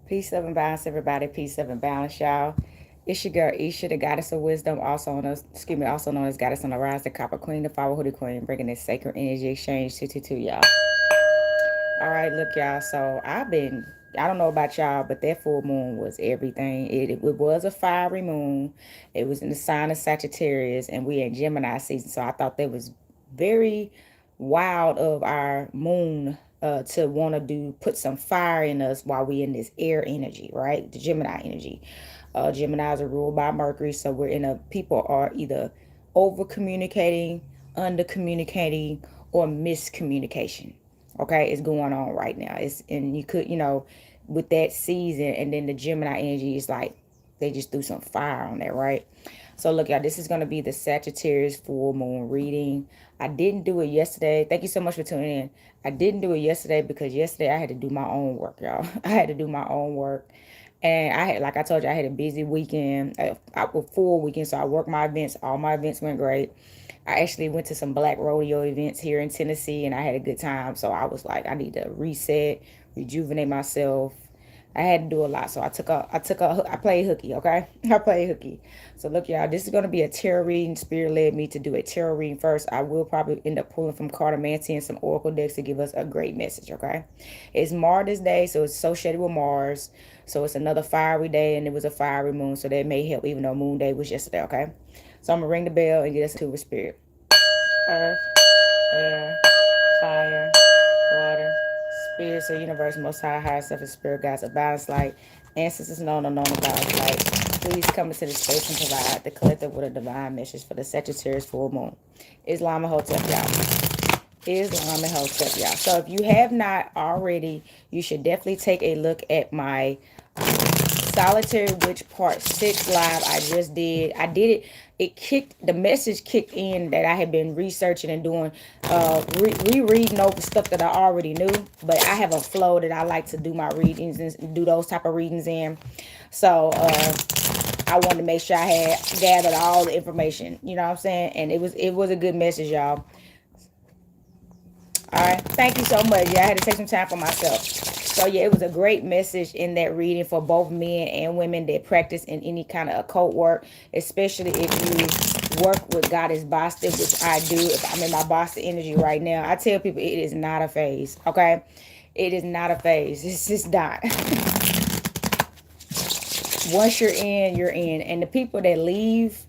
Peace, love, and balance, everybody. Peace, love, and balance, y'all. It's your girl Isha, the goddess of wisdom, also known as goddess on the rise, the copper queen, the power hoodie queen, bringing this sacred energy exchange 222, y'all. All right, look, y'all. So I don't know about y'all, but that full moon was everything. It was a fiery moon. It was in the sign of Sagittarius, and we in Gemini season. So I thought that was very wild of our moon to want to put some fire in us while we in this air energy, right? The Gemini energy. Geminis are ruled by Mercury, so people are either over communicating, under communicating, or miscommunication. Okay, it's going on right now. And you could, with that season, and then the Gemini energy is like they just threw some fire on that, right? So look, y'all, this is gonna be the Sagittarius full moon reading. I didn't do it yesterday. Thank you so much for tuning in. I didn't do it yesterday because yesterday I had to do my own work, y'all. I had to do my own work. And like I told you, I had a busy weekend, a full weekend. So I worked my events. All my events went great. I actually went to some black rodeo events here in Tennessee, and I had a good time. So I was like, I need to reset, rejuvenate myself. I had to do a lot, so I played hooky, okay? I played hooky. So look, y'all, this is gonna be a tarot reading. Spirit led me to do a tarot reading first. I will probably end up pulling from Cartomancy and some oracle decks to give us a great message, okay? It's Mars Day, so it's associated with Mars. So it's another fiery day, and it was a fiery moon, so that may help, even though Moon Day was yesterday, okay? So I'm gonna ring the bell and get us into a spirit. Earth, air, fire, water, spirits of universe, most high, higher self, and spirit guides, a balanced light, ancestors known or known about light. Please come into the space and provide the collective with a divine message for the Sagittarius full moon. Islam and Hotep, y'all. Islam and Hotep, y'all. So if you have not already, you should definitely take a look at my Solitary Witch Part 6 live I just did. I did it. The message kicked in that I had been researching and doing, rereading over stuff that I already knew. But I have a flow that I like to do my readings and do those type of readings in. So, I wanted to make sure I had gathered all the information. You know what I'm saying? And it was a good message, y'all. All right. Thank you so much. Yeah, I had to take some time for myself. So yeah, it was a great message in that reading for both men and women that practice in any kind of occult work, especially if you work with Goddess Boston, which I do. If I'm in my Boston energy right now, I tell people it is not a phase. Okay, it is not a phase. It's just not. Once you're in, you're in, and the people that leave,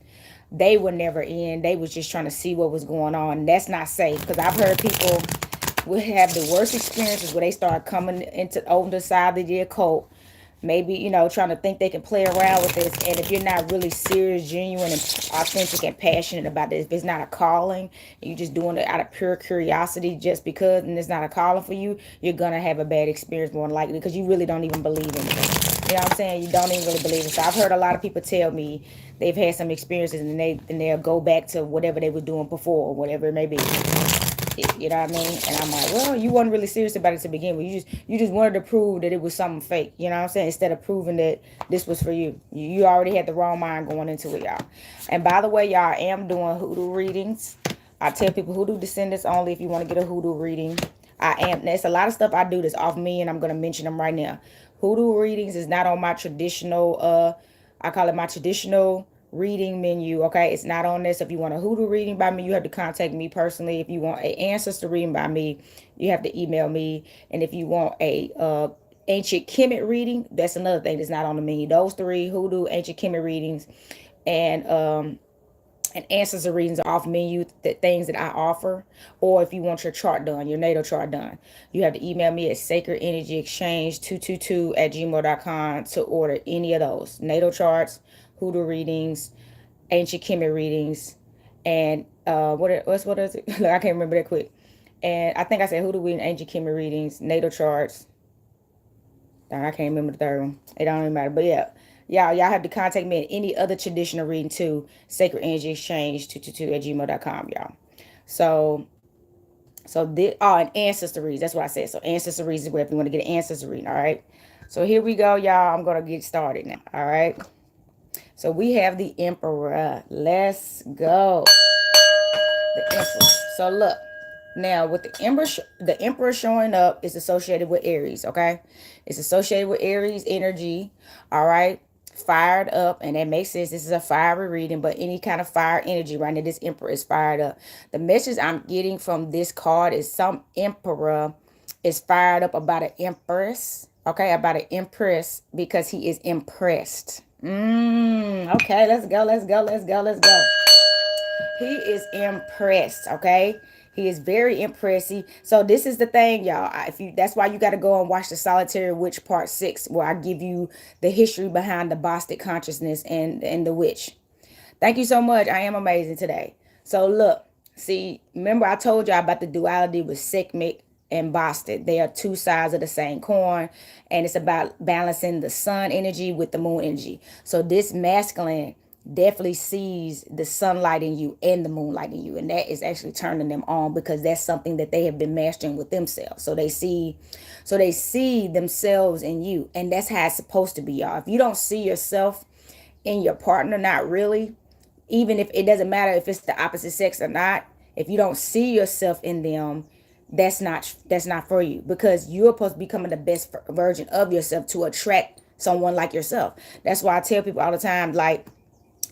they were never in. They was just trying to see what was going on. That's not safe, because I've heard people will have the worst experiences where they start coming into over the side of the occult, maybe, trying to think they can play around with this. And if you're not really serious, genuine, and authentic and passionate about this, if it's not a calling, you just doing it out of pure curiosity just because, and it's not a calling for you, you're gonna have a bad experience more than likely, because you really don't even believe in it. You know what I'm saying? You don't even really believe it. So I've heard a lot of people tell me they've had some experiences, and they'll go back to whatever they were doing before, or whatever it may be. You know what I mean? And I'm like, well, you weren't really serious about it to begin with. You just wanted to prove that it was something fake. You know what I'm saying? Instead of proving that this was for you. You already had the wrong mind going into it, y'all. And by the way, y'all, I am doing hoodoo readings. I tell people hoodoo descendants only if you want to get a hoodoo reading. There's a lot of stuff I do that's off me, and I'm going to mention them right now. Hoodoo readings is not on my traditional, I call it my traditional reading menu. Okay, it's not on this. If you want a hoodoo reading by me, you have to contact me personally. If you want an ancestor reading by me, you have to email me. And if you want a ancient Kemet reading, that's another thing that's not on the menu. Those three: hoodoo, ancient Kemet readings, and ancestor readings are off menu, the things that I offer. Or if you want your chart done, your natal chart done, you have to email me at sacredenergyexchange222@gmail.com to order any of those natal charts, hoodoo readings, ancient Kemet readings, and what is it? Look, I can't remember that quick. And I think I said hoodoo reading, ancient Kemet readings, natal charts. I can't remember the third one. It don't even matter. But yeah, y'all have to contact me at any other traditional reading too. Sacred Energy Exchange 222@gmail.com, y'all. So and ancestor reads. That's what I said. So ancestor reads is where if you want to get an ancestor reading. All right. So here we go, y'all. I'm gonna get started now. All right. So we have the Emperor. Let's go. The Emperor. So look. Now, with the Emperor showing up is associated with Aries, okay? It's associated with Aries energy, all right? Fired up, and that makes sense. This is a fiery reading, but any kind of fire energy right now, this Emperor is fired up. The message I'm getting from this card is some Emperor is fired up about an Empress, okay? About an Empress because he is impressed. Okay, let's go, let's go, let's go, let's go. He is impressed, okay? He is very impressive. So this is the thing, y'all. If you, that's why you got to go and watch the Solitary Witch Part 6, where I give you the history behind the Bostic consciousness and the witch. Thank you so much. I am amazing today. So look, see, remember I told y'all about the duality with Sekhmet and Boston. They are two sides of the same coin, and it's about balancing the sun energy with the moon energy. So this masculine definitely sees the sunlight in you and the moonlight in you, and that is actually turning them on because that's something that they have been mastering with themselves. So they see themselves in you, and that's how it's supposed to be, y'all. If you don't see yourself in your partner, not really, even if it doesn't matter if it's the opposite sex or not, if you don't see yourself in them, that's not for you, because you're supposed to be becoming the best version of yourself to attract someone like yourself. That's why I tell people all the time, like,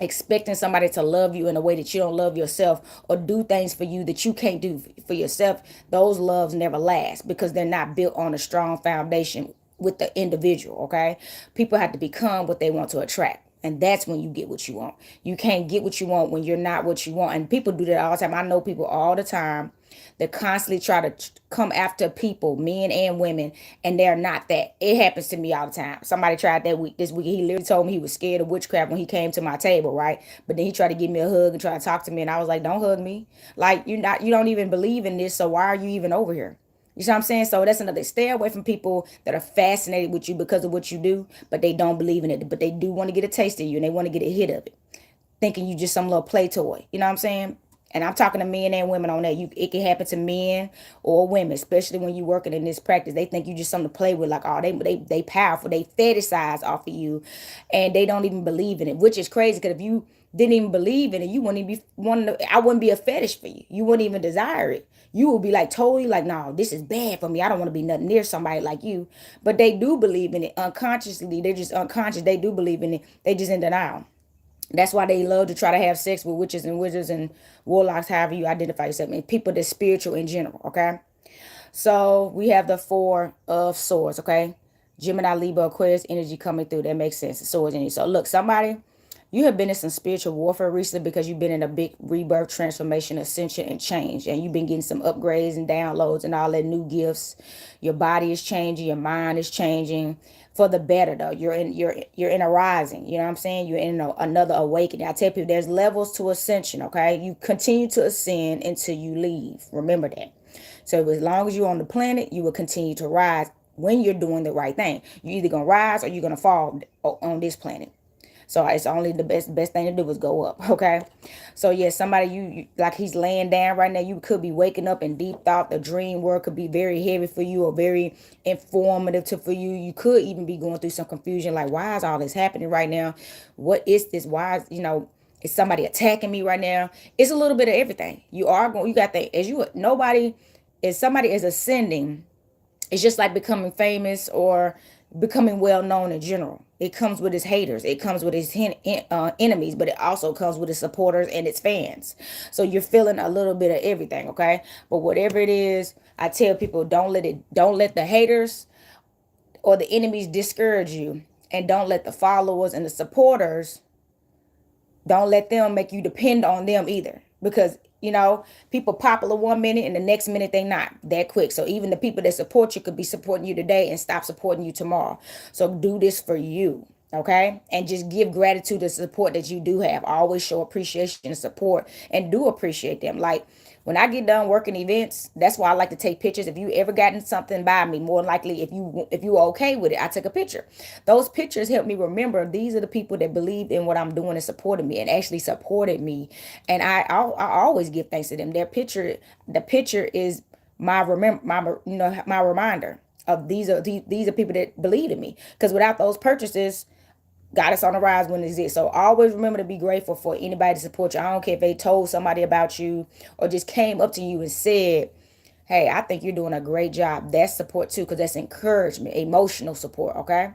expecting somebody to love you in a way that you don't love yourself, or do things for you that you can't do for yourself, those loves never last because they're not built on a strong foundation with the individual. Okay, people have to become what they want to attract, and that's when you get what you want. You can't get what you want when you're not what you want, and people do that all the time. I know people all the time that constantly try to come after people, men and women, and they're not that. It happens to me all the time. Somebody tried that this week. He literally told me he was scared of witchcraft when he came to my table, right? But then he tried to give me a hug and try to talk to me, and I was like, "Don't hug me. Like, you don't even believe in this, so why are you even over here?" You see what I'm saying? So that's another. Stay away from people that are fascinated with you because of what you do, but they don't believe in it. But they do want to get a taste of you, and they want to get a hit of it, thinking you just some little play toy. You know what I'm saying? And I'm talking to men and women on that. It can happen to men or women, especially when you working in this practice. They think you just something to play with, like, oh, they powerful. They fetishize off of you, and they don't even believe in it, which is crazy. Because if you didn't even believe in it, you wouldn't even be one. I wouldn't be a fetish for you. You wouldn't even desire it. You would be like totally like, no, this is bad for me. I don't want to be nothing near somebody like you. But they do believe in it unconsciously. They're just unconscious. They do believe in it. They just in denial. That's why they love to try to have sex with witches and wizards and warlocks, however you identify yourself, and people that's spiritual in general, okay? So we have the Four of Swords, okay? Gemini, Libra, Aquarius energy coming through. That makes sense. Swords energy. So look, somebody, you have been in some spiritual warfare recently because you've been in a big rebirth, transformation, ascension, and change. And you've been getting some upgrades and downloads and all that new gifts. Your body is changing. Your mind is changing for the better, though. You're in a rising. You know what I'm saying? You're in another awakening. I tell people there's levels to ascension, okay? You continue to ascend until you leave. Remember that. So as long as you're on the planet, you will continue to rise when you're doing the right thing. You're either going to rise or you're going to fall on this planet. So it's only the best thing to do is go up, okay? So yeah, somebody you like, he's laying down right now. You could be waking up in deep thought. The dream work could be very heavy for you or very informative for you. You could even be going through some confusion, like, why is all this happening right now? What is this? Why is somebody attacking me right now? It's a little bit of everything. You got that as you nobody as somebody is ascending. It's just like becoming famous or becoming well known in general. It comes with its haters. It comes with its enemies, but it also comes with its supporters and its fans. So you're feeling a little bit of everything, okay? But whatever it is, I tell people, don't let the haters or the enemies discourage you, and don't let the followers and the supporters, don't let them make you depend on them either, because people popular one minute and the next minute they not that quick. So even the people that support you could be supporting you today and stop supporting you tomorrow. So do this for you, okay? And just give gratitude to support that you do have. Always show appreciation and support, and do appreciate them. Like, when I get done working events, that's why I like to take pictures. If you ever gotten something by me, more likely, if you are okay with it, I take a picture. Those pictures help me remember these are the people that believed in what I'm doing and supported me, and actually supported me. And I always give thanks to them. The picture is my my reminder of these are people that believe in me. Because without those purchases, Goddess on the Rise wouldn't exist. So always remember to be grateful for anybody to support you. I don't care if they told somebody about you or just came up to you and said, hey, I think you're doing a great job. That's support too, because that's encouragement, emotional support, okay?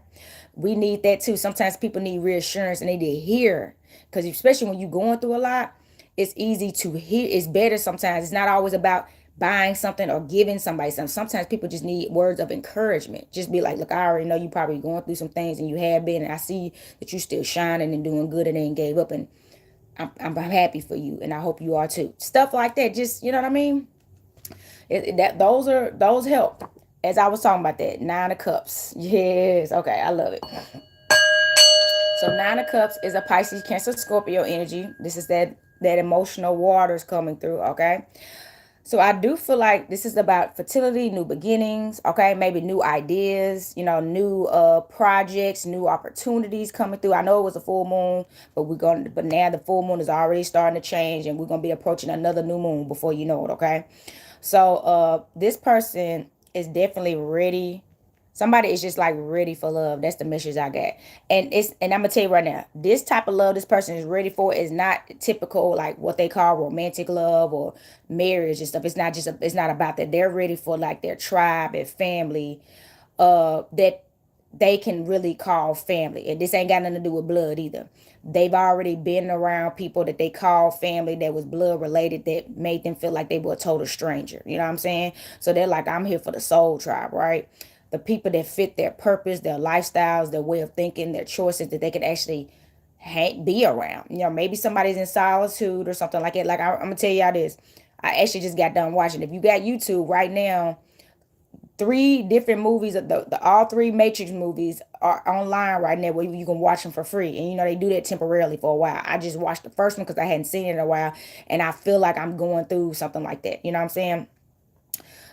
We need that too. Sometimes people need reassurance and they need to hear, because especially when you're going through a lot, it's easy to hear. It's better sometimes. It's not always about buying something or giving somebody something. Sometimes people just need words of encouragement. Just be like, look, I already know you probably going through some things and you have been, and I see that you still shining and doing good and ain't gave up, and I'm happy for you, and I hope you are too. Stuff like that. Just, you know what I mean? Those help. As I was talking about that, 9 of Cups. Yes, okay, I love it. So 9 of Cups is a Pisces, Cancer, Scorpio energy. This is that emotional waters coming through. Okay, so I do feel like this is about fertility, new beginnings. Okay, maybe new ideas. New projects, new opportunities coming through. I know it was a full moon, but now the full moon is already starting to change, and we're gonna be approaching another new moon before you know it. Okay. So this person is definitely ready. Somebody is just like ready for love. That's the message I got. And I'm gonna tell you right now, this type of love this person is ready for is not typical like what they call romantic love or marriage and stuff. It's not about that. They're ready for like their tribe and family that they can really call family. And this ain't got nothing to do with blood either. They've already been around people that they call family that was blood related that made them feel like they were a total stranger. You know what I'm saying? So they're like, I'm here for the soul tribe, right? The people that fit their purpose, their lifestyles, their way of thinking, their choices that they could actually be around. Maybe somebody's in solitude or something like it. Like I'm gonna tell y'all this. I actually just got done watching. If you got YouTube right now, 3 different movies of the all 3 Matrix movies are online right now where you can watch them for free. And they do that temporarily for a while. I just watched the first one because I hadn't seen it in a while, and I feel like I'm going through something like that. You know what I'm saying?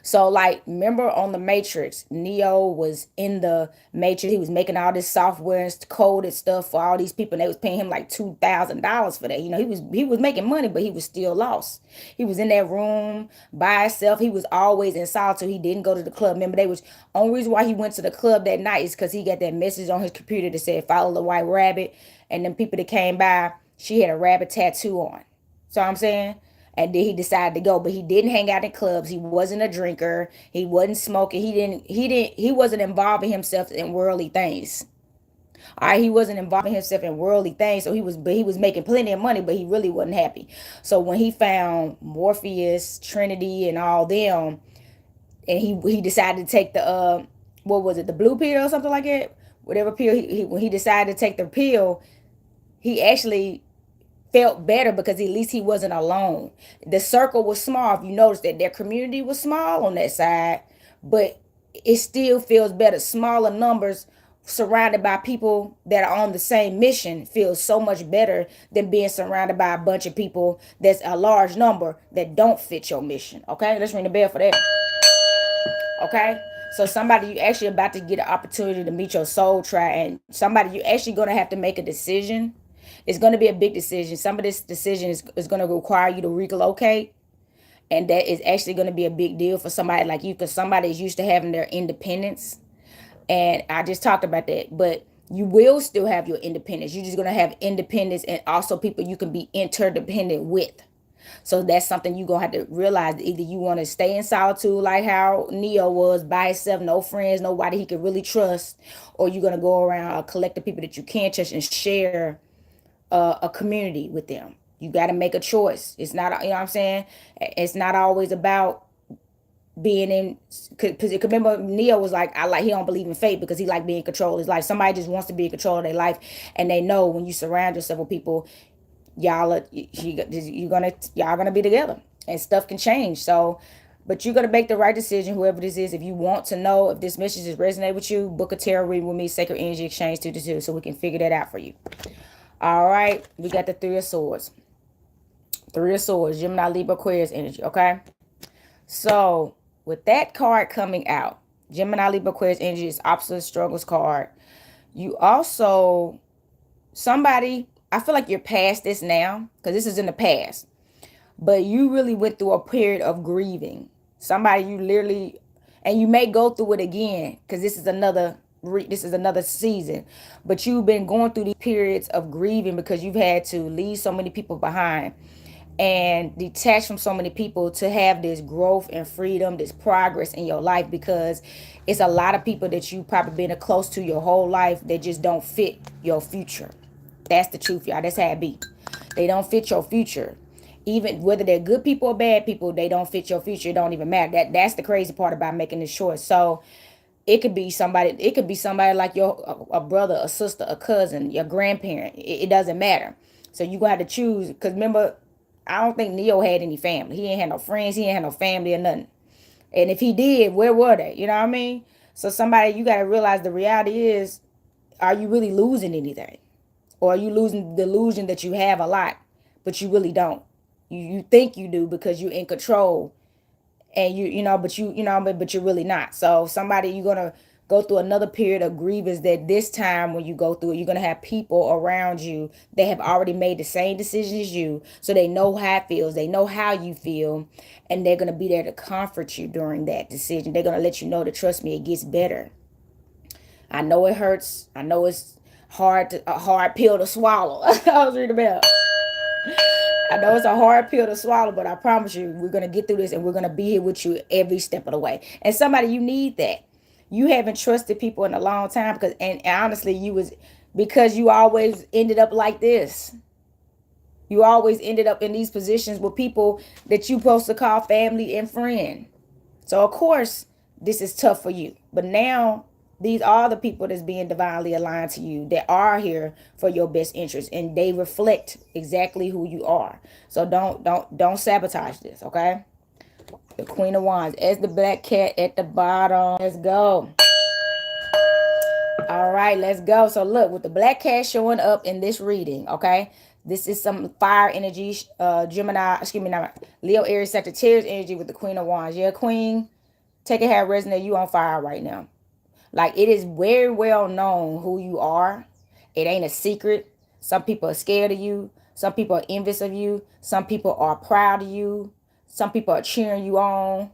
So, like, remember on the Matrix, Neo was in the Matrix. He was making all this software and coded stuff for all these people, and they was paying him like $2,000 for that. He was making money, but he was still lost. He was in that room by himself. He was always in solitude. He didn't go to the club. Remember, only reason why he went to the club that night is because he got that message on his computer that said "Follow the white rabbit," and then people that came by, she had a rabbit tattoo on. So I'm saying. And then he decided to go, but he didn't hang out in clubs. He wasn't a drinker. He wasn't smoking. He wasn't involving himself in worldly things. All right, he wasn't involving himself in worldly things. So he was making plenty of money, but he really wasn't happy. So when he found Morpheus, Trinity, and all them, and he decided to take the what was it, the blue pill or something like that, whatever pill. When he decided to take the pill, he actually felt better because at least he wasn't alone. The circle was small. If you notice that their community was small on that side, but it still feels better. Smaller numbers surrounded by people that are on the same mission feels so much better than being surrounded by a bunch of people that's a large number that don't fit your mission. Okay, let's ring the bell for that. Okay, so somebody you actually about to get an opportunity to meet your soul tribe, and somebody you actually going to have to make a decision. It's going to be a big decision. Some of this decision is going to require you to relocate, and that is actually going to be a big deal for somebody like you, because somebody is used to having their independence. And I just talked about that, but you will still have your independence. You're just going to have independence and also people you can be interdependent with. So that's something you're going to have to realize. Either you want to stay in solitude like how Neo was by himself, no friends, nobody he could really trust, or you're going to go around a collective people that you can trust and share a community with them. You got to make a choice. It's not, you know what I'm saying? It's not always about being in, because remember Neo was like, he don't believe in fate because he like being in control of his life. Somebody just wants to be in control of their life, and they know when you surround yourself with people, y'all gonna be together, and stuff can change. So, but you're gonna make the right decision, whoever this is. If you want to know if this message is resonate with you, book a tarot reading with me, Sacred Energy Exchange 222, so we can figure that out for you. All right, we got the 3 of Swords. 3 of Swords, Gemini, Libra, Aquarius energy, okay? So, with that card coming out, Gemini, Libra, Aquarius energy is opposite struggles card. You also, I feel like you're past this now, because this is in the past. But you really went through a period of grieving. Somebody you literally, and you may go through it again, because this is another season, but you've been going through these periods of grieving because you've had to leave so many people behind, and detach from so many people to have this growth and freedom, this progress in your life, because it's a lot of people that you probably been close to your whole life that just don't fit your future. That's the truth, y'all. That's how it be. They don't fit your future. Even whether they're good people or bad people, they don't fit your future. It don't even matter. That's the crazy part about making this short. So it could be somebody. It could be somebody like your a brother, a sister, a cousin, your grandparent. It doesn't matter. So you gonna have to choose. Because remember, I don't think Neo had any family. He ain't had no friends. He ain't had no family or nothing. And if he did, where were they? You know what I mean? So somebody, you got to realize the reality is, are you really losing anything? Or are you losing the illusion that you have a lot, but you really don't? You think you do because you're in control, and but you're really not. So somebody, you're gonna go through another period of grievance, that this time when you go through it, you're gonna have people around you that have already made the same decision as you, so they know how it feels, they know how you feel, and they're gonna be there to comfort you during that decision. They're gonna let you know that, trust me, it gets better. I know it hurts. I know it's a hard pill to swallow. I was reading about. I know it's a hard pill to swallow, but I promise you, we're gonna get through this, and we're gonna be here with you every step of the way. And somebody, you need that. You haven't trusted people in a long time, and honestly, because you always ended up like this. You always ended up in these positions with people that you supposed to call family and friend. So of course, this is tough for you. But now these are the people that's being divinely aligned to you, that are here for your best interest, and they reflect exactly who you are. So don't sabotage this, okay? The Queen of Wands as the black cat at the bottom. Let's go. All right, let's go. So look, with the black cat showing up in this reading, okay? This is some fire energy, Gemini, excuse me, not Leo, Aries, Sagittarius energy with the Queen of Wands. Yeah, Queen, take it how it resonate. You on fire right now. Like, it is very well known who you are. It ain't a secret. Some people are scared of you. Some people are envious of you. Some people are proud of you. Some people are cheering you on.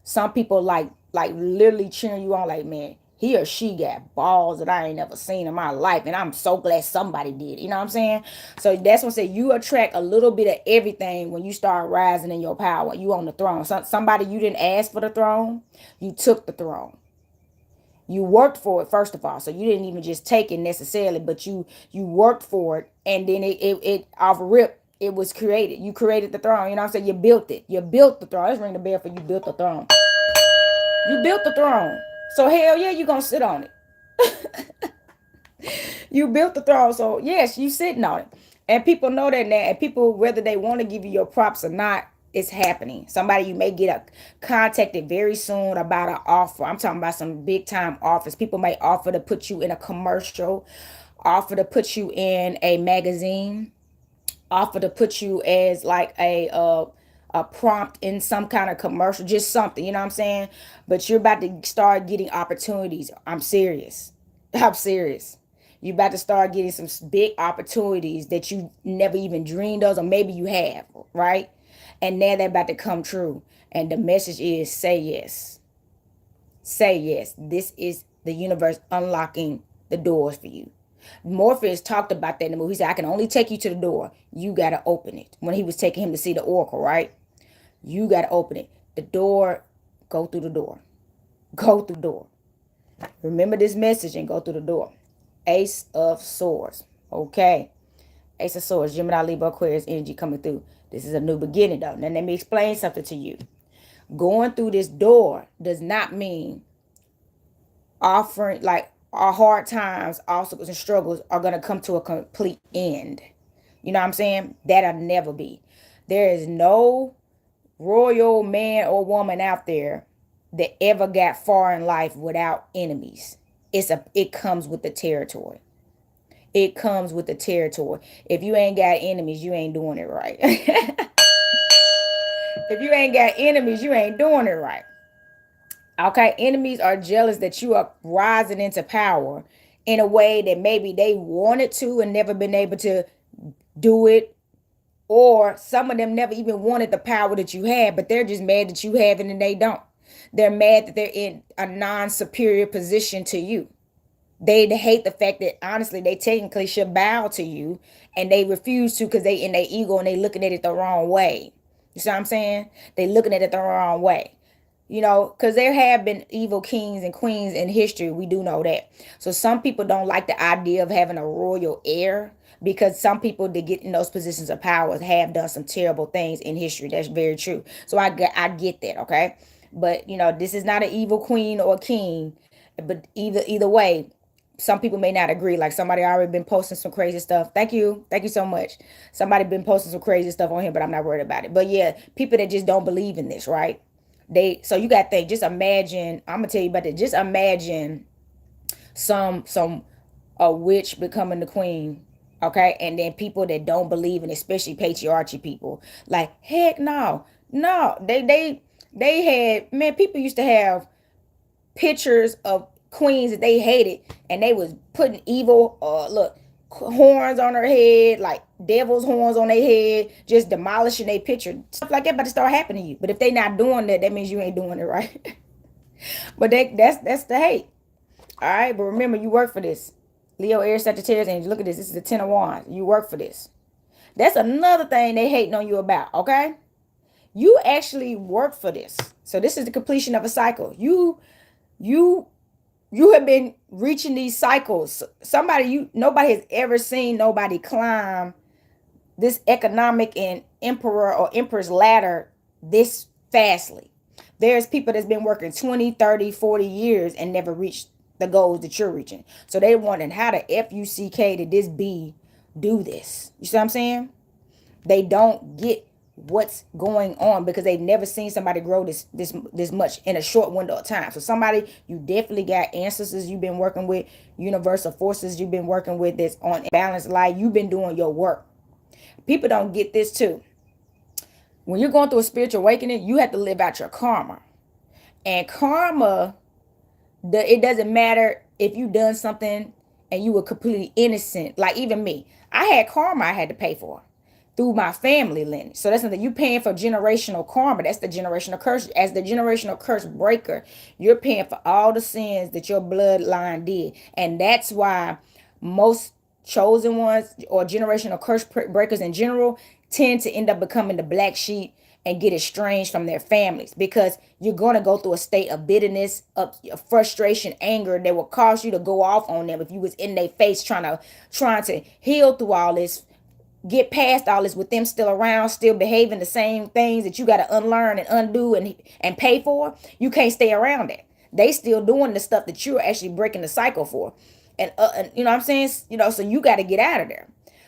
Some people like literally cheering you on, like, man, he or she got balls that I ain't never seen in my life, and I'm so glad somebody did. You know what I'm saying? So that's what I say. You attract a little bit of everything when you start rising in your power. You on the throne. Somebody, you didn't ask for the throne. You took the throne. You worked for it, first of all. So you didn't even just take it necessarily, but you worked for it, and then it off rip, it was created. You created the throne. You know what I'm saying? You built it. You built the throne. Let's ring the bell for you built the throne. You built the throne. So hell yeah, you gonna sit on it. You built the throne. So yes, you sitting on it. And people know that now. And people, whether they want to give you your props or not, it's happening. Somebody, you may get contacted very soon about an offer. I'm talking about some big time offers. People may offer to put you in a commercial, offer to put you in a magazine, offer to put you as like a prompt in some kind of commercial, just something, you know what I'm saying? But you're about to start getting opportunities. I'm serious. I'm serious. You're about to start getting some big opportunities that you never even dreamed of, or maybe you have, right? And now they're about to come true. And the message is, say yes. Say yes. This is the universe unlocking the doors for you. Morpheus talked about that in the movie. He said, I can only take you to the door. You got to open it. When he was taking him to see the oracle, right? You got to open it. The door, go through the door. Go through the door. Remember this message and go through the door. Ace of Swords. Okay. Ace of Swords, Gemini, Libra, Aquarius energy coming through. This is a new beginning, though. Now, let me explain something to you. Going through this door does not mean offering, like, our hard times, obstacles, and struggles are going to come to a complete end. You know what I'm saying? That'll never be. There is no royal man or woman out there that ever got far in life without enemies. It comes with the territory. It comes with the territory. If you ain't got enemies, you ain't doing it right. If you ain't got enemies, you ain't doing it right. Okay, enemies are jealous that you are rising into power in a way that maybe they wanted to and never been able to do it. Or some of them never even wanted the power that you had, but they're just mad that you have it and they don't. They're mad that they're in a non-superior position to you. They hate the fact that honestly they technically should bow to you, and they refuse to because they in their ego and they looking at it the wrong way. You see what I'm saying? They looking at it the wrong way. You know, because there have been evil kings and queens in history. We do know that. So some people don't like the idea of having a royal heir, because some people that get in those positions of power have done some terrible things in history. That's very true. So I get that, okay? But you know, this is not an evil queen or king. But either way, some people may not agree. Like somebody already been posting some crazy stuff. Thank you so much. Somebody been posting some crazy stuff on here, but I'm not worried about it. But yeah, people that just don't believe in this, right? So you got to think. Just imagine. I'm gonna tell you about that. Just imagine some a witch becoming the queen, okay? And then people that don't believe in, especially patriarchy people, like heck no, no. They had, man. People used to have pictures of queens that they hated, and they was putting evil look, horns on her head, like devil's horns on their head, just demolishing their picture. Stuff like that about to start happening to you. But if they not doing that, that means you ain't doing it right. But that's the hate. All right, but remember, you work for this. Leo, Aries, Sagittarius, and look at this. This is the 10 of Wands. You work for this. That's another thing they hating on you about, okay? You actually work for this. So this is the completion of a cycle. You have been reaching these cycles. Nobody has ever seen nobody climb this economic and emperor or empress ladder this fastly. There's people that's been working 20, 30, 40 years and never reached the goals that you're reaching. So they wondering how the F-U-C-K did this be do this? You see what I'm saying? They don't get what's going on because they've never seen somebody grow this much in a short window of time. So somebody, you definitely got ancestors you've been working with, universal forces you've been working with that's on balanced life. You've been doing your work. People don't get this too. When you're going through a spiritual awakening, you have to live out your karma. And karma, it doesn't matter if you done something and you were completely innocent. Like even me, I had karma I had to pay for through my family lineage. So that's something you paying for generational karma. That's the generational curse. As the generational curse breaker, you're paying for all the sins that your bloodline did. And that's why most chosen ones or generational curse breakers in general tend to end up becoming the black sheep and get estranged from their families, because you're going to go through a state of bitterness, of frustration, anger that will cause you to go off on them if you was in their face trying to heal through all this, get past all this with them still around, still behaving the same things that you got to unlearn and undo and pay for. You can't stay around it. They still doing the stuff that you're actually breaking the cycle for. And you know what I'm saying? You know, so you got to get out of there.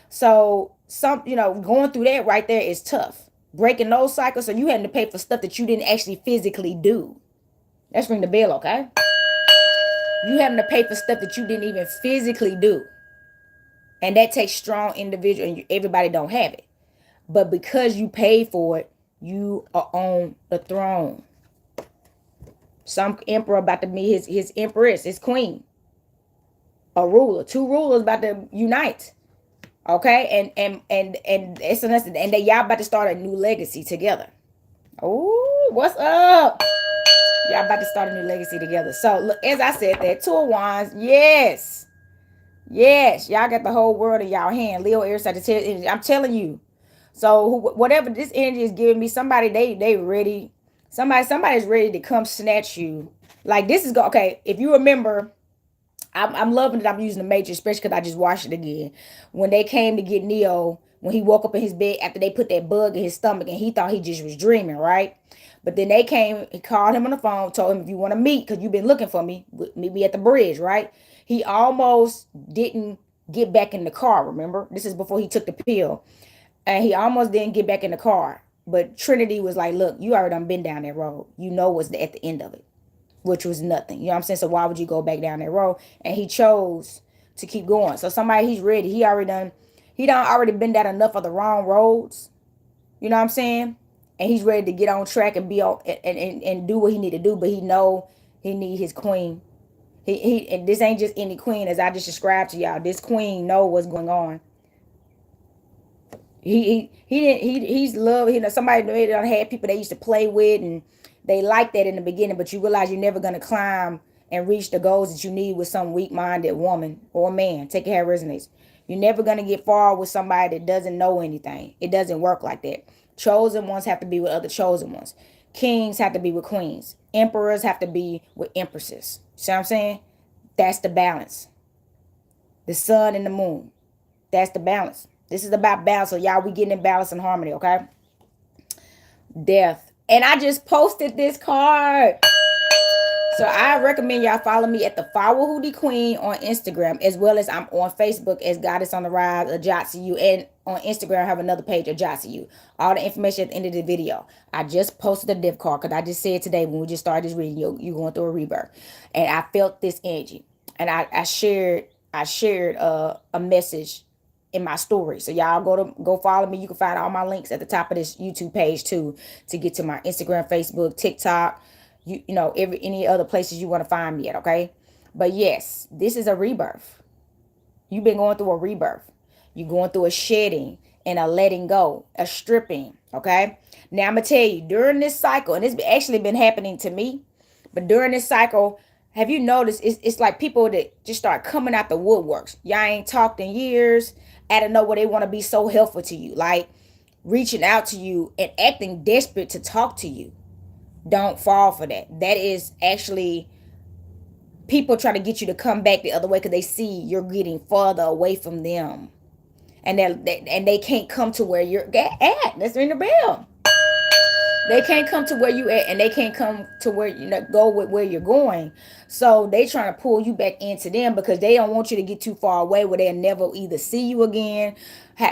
So going through that right there is tough. Breaking those cycles, so you having to pay for stuff that you didn't actually physically do. Let's ring the bell, okay? You having to pay for stuff that you didn't even physically do. And that takes strong individual, and everybody don't have it. But because you paid for it, you are on the throne. Some emperor about to meet his empress, his queen. A ruler, two rulers about to unite. Okay, and y'all about to start a new legacy together. Oh, what's up? Y'all about to start a new legacy together. So look, as I said, that 2 of Wands, yes, y'all got the whole world in y'all hand. Leo, Aries, Sagittarius. I'm telling you. So whatever this energy is giving me, somebody they ready. Somebody's ready to come snatch you. Like this is okay. If you remember. I'm loving that I'm using the Matrix, especially because I just watched it again. When they came to get Neo, when he woke up in his bed after they put that bug in his stomach and he thought he just was dreaming, right? But then they came, he called him on the phone, told him, if you want to meet, because you've been looking for me, meet me at the bridge, right? He almost didn't get back in the car, remember? This is before he took the pill. And he almost didn't get back in the car. But Trinity was like, look, you already done been down that road. You know what's at the end of it. Which was nothing. You know what I'm saying? So why would you go back down that road? And he chose to keep going. So somebody, he's ready. He done already been down enough of the wrong roads. You know what I'm saying? And he's ready to get on track and be on and do what he need to do. But he know he need his queen. And this ain't just any queen, as I just described to y'all. This queen know what's going on. He's love. You know, somebody had people they used to play with, and they like that in the beginning, but you realize you're never going to climb and reach the goals that you need with some weak-minded woman or man. Take it how it resonates. You're never going to get far with somebody that doesn't know anything. It doesn't work like that. Chosen ones have to be with other chosen ones. Kings have to be with queens. Emperors have to be with empresses. See what I'm saying? That's the balance. The sun and the moon. That's the balance. This is about balance. So y'all, we getting in balance and harmony, okay? Death. And I just posted this card. So I recommend y'all follow me at the Flower Hoodie Queen on Instagram, as well as I'm on Facebook as Goddess on the Rise, Ajatsu, and on Instagram I have another page, Ajatsu. All the information at the end of the video. I just posted a death card because I just said today when we just started this reading, you're going through a rebirth, and I felt this energy, and I shared a message in my story. So y'all go follow me. You can find all my links at the top of this YouTube page too, to get to my Instagram, Facebook, TikTok. You know, any other places you want to find me at, okay? But yes, this is a rebirth. You've been going through a rebirth. You're going through a shedding and a letting go, a stripping, okay? Now, I'm going to tell you, during this cycle, and it's actually been happening to me, but during this cycle, have you noticed it's like people that just start coming out the woodworks. Y'all ain't talked in years. Out of nowhere, they want to be so helpful to you, like reaching out to you and acting desperate to talk to you. Don't fall for that. That is actually people try to get you to come back the other way because they see you're getting further away from them. And they can't come to where you're at. Let's ring the bell. They can't come to where you at, and they can't come to where go with where you're going. So they trying to pull you back into them because they don't want you to get too far away where they'll never either see you again,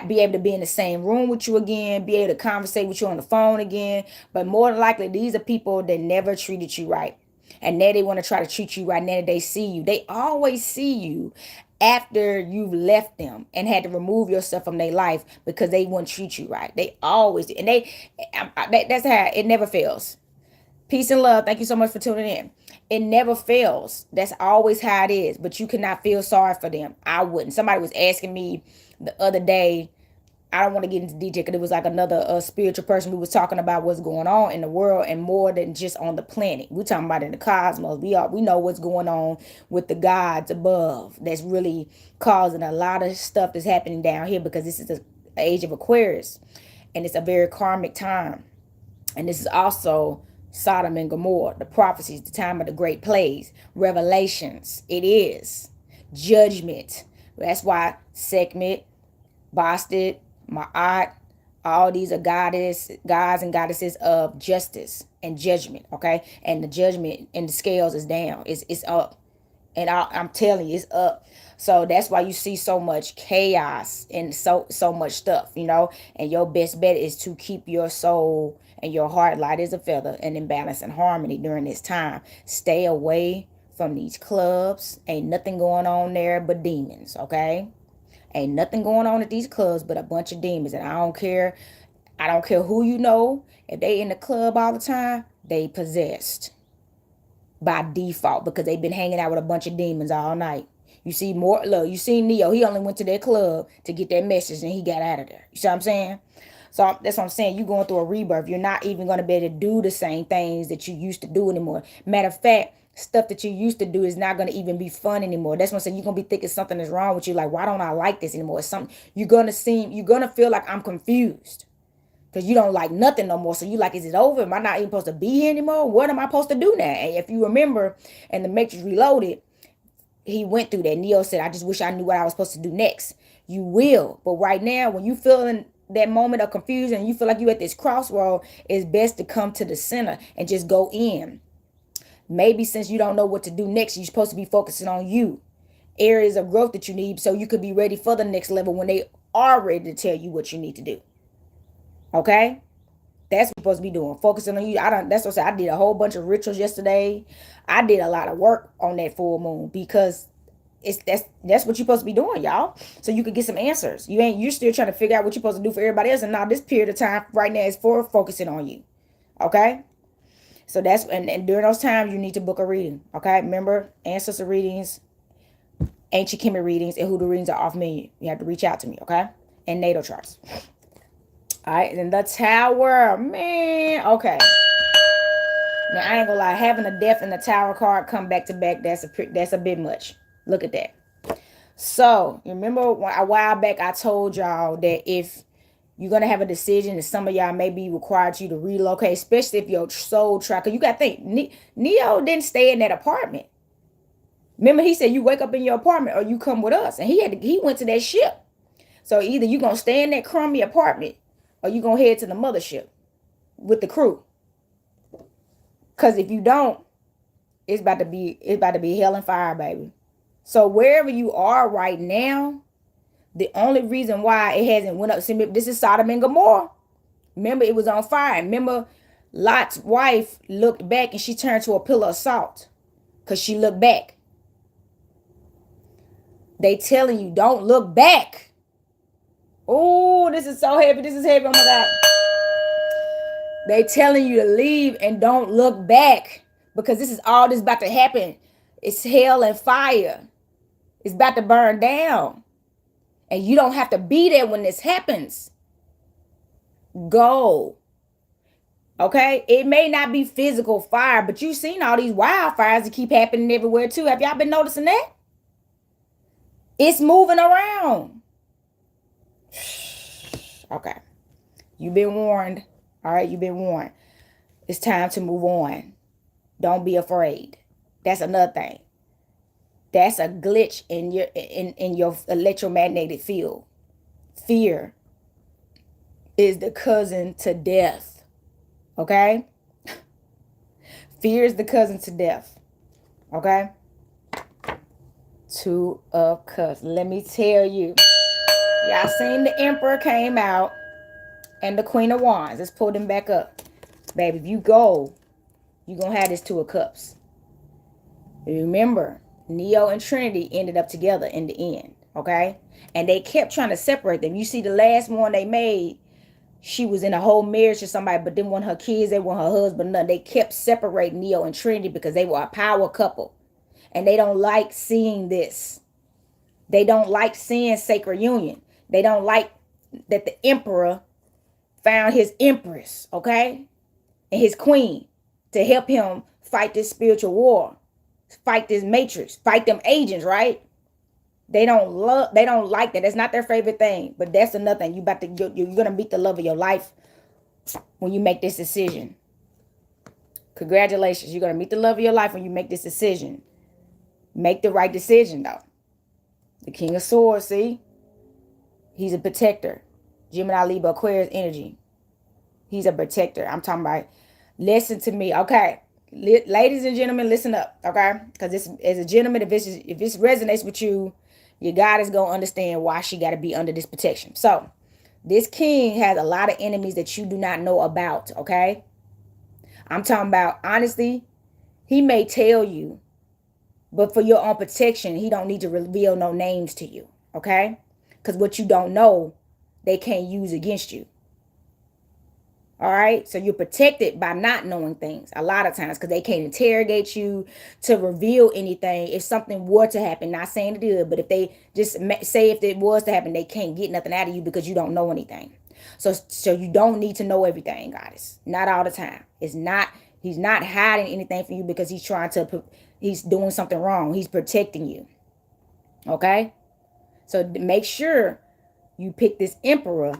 be able to be in the same room with you again, be able to conversate with you on the phone again. But more than likely, these are people that never treated you right. And now they want to try to treat you right now that they see you. They always see you after you've left them and had to remove yourself from their life because they wouldn't treat you right. They always do. And that's how it never fails. Peace and love. Thank you so much for tuning in. It never fails. That's always how it is. But you cannot feel sorry for them. I wouldn't. Somebody was asking me the other day, I don't want to get into detail because it was like another spiritual person who was talking about what's going on in the world and more than just on the planet. We're talking about in the cosmos. We know what's going on with the gods above. That's really causing a lot of stuff that's happening down here because this is the age of Aquarius. And it's a very karmic time. And this is also Sodom and Gomorrah, the prophecies, the time of the great plagues, revelations. It is judgment. That's why Sekhmet, Bastet, Ma'at, all these are gods and goddesses of justice and judgment, okay? And the judgment and the scales is down. It's up. And I'm telling you, it's up. So that's why you see so much chaos and so much stuff, And your best bet is to keep your soul and your heart light as a feather and in balance and harmony during this time. Stay away from these clubs. Ain't nothing going on there but demons, okay? Ain't nothing going on at these clubs but a bunch of demons. And I don't care who you know. If they in the club all the time, they possessed by default because they've been hanging out with a bunch of demons all night. You see you see Neo. He only went to that club to get that message and he got out of there. You see what I'm saying? So that's what I'm saying. You're going through a rebirth. You're not even going to be able to do the same things that you used to do anymore. Matter of fact, stuff that you used to do is not going to even be fun anymore. That's what I'm saying. You're going to be thinking something is wrong with you. Like, why don't I like this anymore? It's something you're going to feel like I'm confused because you don't like nothing no more. So you like, is it over? Am I not even supposed to be here anymore? What am I supposed to do now? And if you remember in the Matrix Reloaded, he went through that. Neo said, I just wish I knew what I was supposed to do next. You will. But right now, when you feeling that moment of confusion and you feel like you at this crossroad, it's best to come to the center and just go in. Maybe since you don't know what to do next, you're supposed to be focusing on you. Areas of growth that you need so you could be ready for the next level when they are ready to tell you what you need to do. Okay? That's what you're supposed to be doing. Focusing on you. That's what I said. I did a whole bunch of rituals yesterday. I did a lot of work on that full moon because that's what you're supposed to be doing, y'all. So you could get some answers. You're still trying to figure out what you're supposed to do for everybody else. And now this period of time right now is for focusing on you. Okay? So that's and during those times you need to book a reading. Okay? Remember, ancestor readings, ancient Kemet readings, and hoodoo readings are off menu. You have to reach out to me, okay? And natal charts. All right, and the Tower, man. Okay. Now, I ain't gonna lie, having a death and a tower card come back to back, that's a bit much. Look at that. So, remember a while back I told y'all that if you're going to have a decision and some of y'all may be required you to relocate, especially if your soul tracker, you got to think, Neo didn't stay in that apartment. Remember, he said you wake up in your apartment or you come with us. And he went to that ship. So either you're going to stay in that crummy apartment or you're going to head to the mothership with the crew. Because if you don't, it's about to be hell and fire, baby. So wherever you are right now, the only reason why it hasn't went up, see, this is Sodom and Gomorrah. Remember, it was on fire. Remember, Lot's wife looked back and she turned to a pillar of salt because she looked back. They telling you, don't look back. Oh, this is so heavy. This is heavy. Oh, my God. They telling you to leave and don't look back because this is all this about to happen. It's hell and fire. It's about to burn down. And you don't have to be there when this happens. Go. Okay? It may not be physical fire, but you've seen all these wildfires that keep happening everywhere too. Have y'all been noticing that? It's moving around. Okay. You've been warned. All right? You've been warned. It's time to move on. Don't be afraid. That's another thing. That's a glitch in your electromagnetic field. Fear is the cousin to death. Okay? Fear is the cousin to death. Okay? Two of Cups. Let me tell you. Y'all seen the Emperor came out and the Queen of Wands. Let's pull them back up. Baby, if you go, you're going to have this Two of Cups. Remember, Neo and Trinity ended up together in the end, okay? And they kept trying to separate them. You see, the last one they made, she was in a whole marriage to somebody, but then when her kids, they want her husband, none. They kept separating Neo and Trinity because they were a power couple. And they don't like seeing this. They don't like seeing sacred union. They don't like that the emperor found his empress, okay? And his queen to help him fight this spiritual war. Fight this matrix, fight them agents, right? They don't like that. That's not their favorite thing. But that's another thing. You're gonna meet the love of your life when you make this decision. Congratulations. You're gonna meet the love of your life when you make this decision. Make the right decision though. The King of Swords, see? He's a protector. Gemini, Libra, Aquarius energy. He's a protector. I'm talking about, listen to me, okay? Ladies and gentlemen, listen up, okay? Because this, as a gentleman, if this resonates with you, your God is gonna understand why she got to be under this protection. So, this king has a lot of enemies that you do not know about, okay? I'm talking about, honestly, he may tell you, but for your own protection, he don't need to reveal no names to you, okay? Because what you don't know, they can't use against you. All right. So you're protected by not knowing things a lot of times because they can't interrogate you to reveal anything. If something were to happen, not saying it did, but if they just say if it was to happen, they can't get nothing out of you because you don't know anything. So you don't need to know everything, Goddess. Not all the time. He's not hiding anything from you because he's doing something wrong. He's protecting you. Okay. So make sure you pick this emperor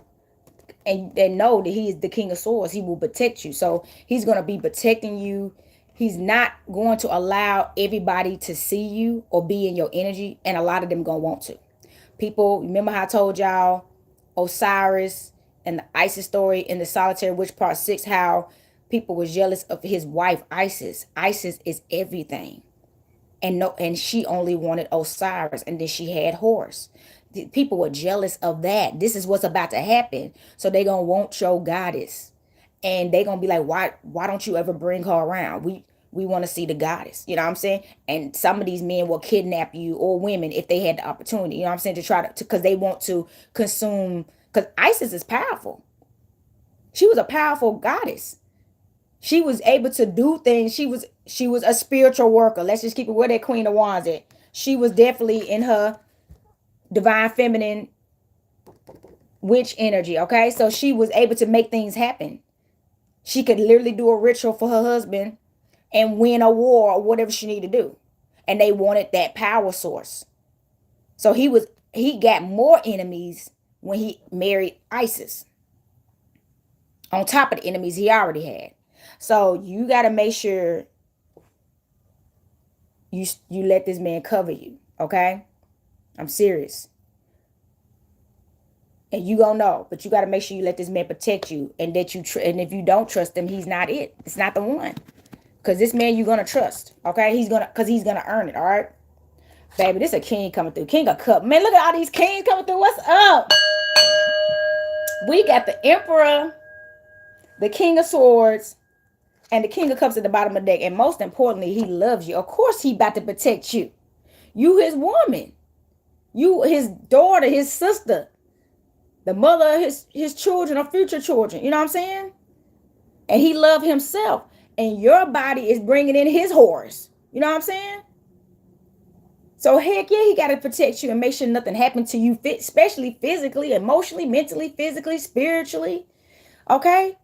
and know that he is the King of Swords. He will protect you. So he's going to be protecting you. He's not going to allow everybody to see you or be in your energy. And a lot of them going to want to. People, remember how I told y'all Osiris and the Isis story in the Solitary Witch Part 6, how people were jealous of his wife Isis. Isis is everything. And she only wanted Osiris, and then she had Horus. People were jealous of that. This is what's about to happen. So they're going to want your goddess. And they're going to be like, why don't you ever bring her around? We want to see the goddess. You know what I'm saying? And some of these men will kidnap you, or women, if they had the opportunity. You know what I'm saying? To try to, because they want to consume. Because Isis is powerful. She was a powerful goddess. She was able to do things. She was a spiritual worker. Let's just keep it where that Queen of Wands at. She was definitely in her divine feminine witch energy, okay? So she was able to make things happen. She could literally do a ritual for her husband and win a war or whatever she needed to do. And they wanted that power source. So he got more enemies when he married Isis, on top of the enemies he already had. So you got to make sure you let this man cover you, okay? I'm serious. And you gonna know, but you got to make sure you let this man protect you, and that and if you don't trust him, he's not it. It's not the one. Cause this man you're gonna trust, okay? He's gonna earn it, all right? Baby, this is a king coming through. King of Cups. Man, look at all these kings coming through. What's up? We got the Emperor, the King of Swords, and the King of Cups at the bottom of the deck. And most importantly, he loves you. Of course, he about to protect you. You his woman. You his daughter, his sister. The mother of his children or future children. You know what I'm saying? And he loved himself. And your body is bringing in his horse. You know what I'm saying? So heck yeah, he got to protect you and make sure nothing happened to you, especially physically, emotionally, mentally, physically, spiritually. Okay?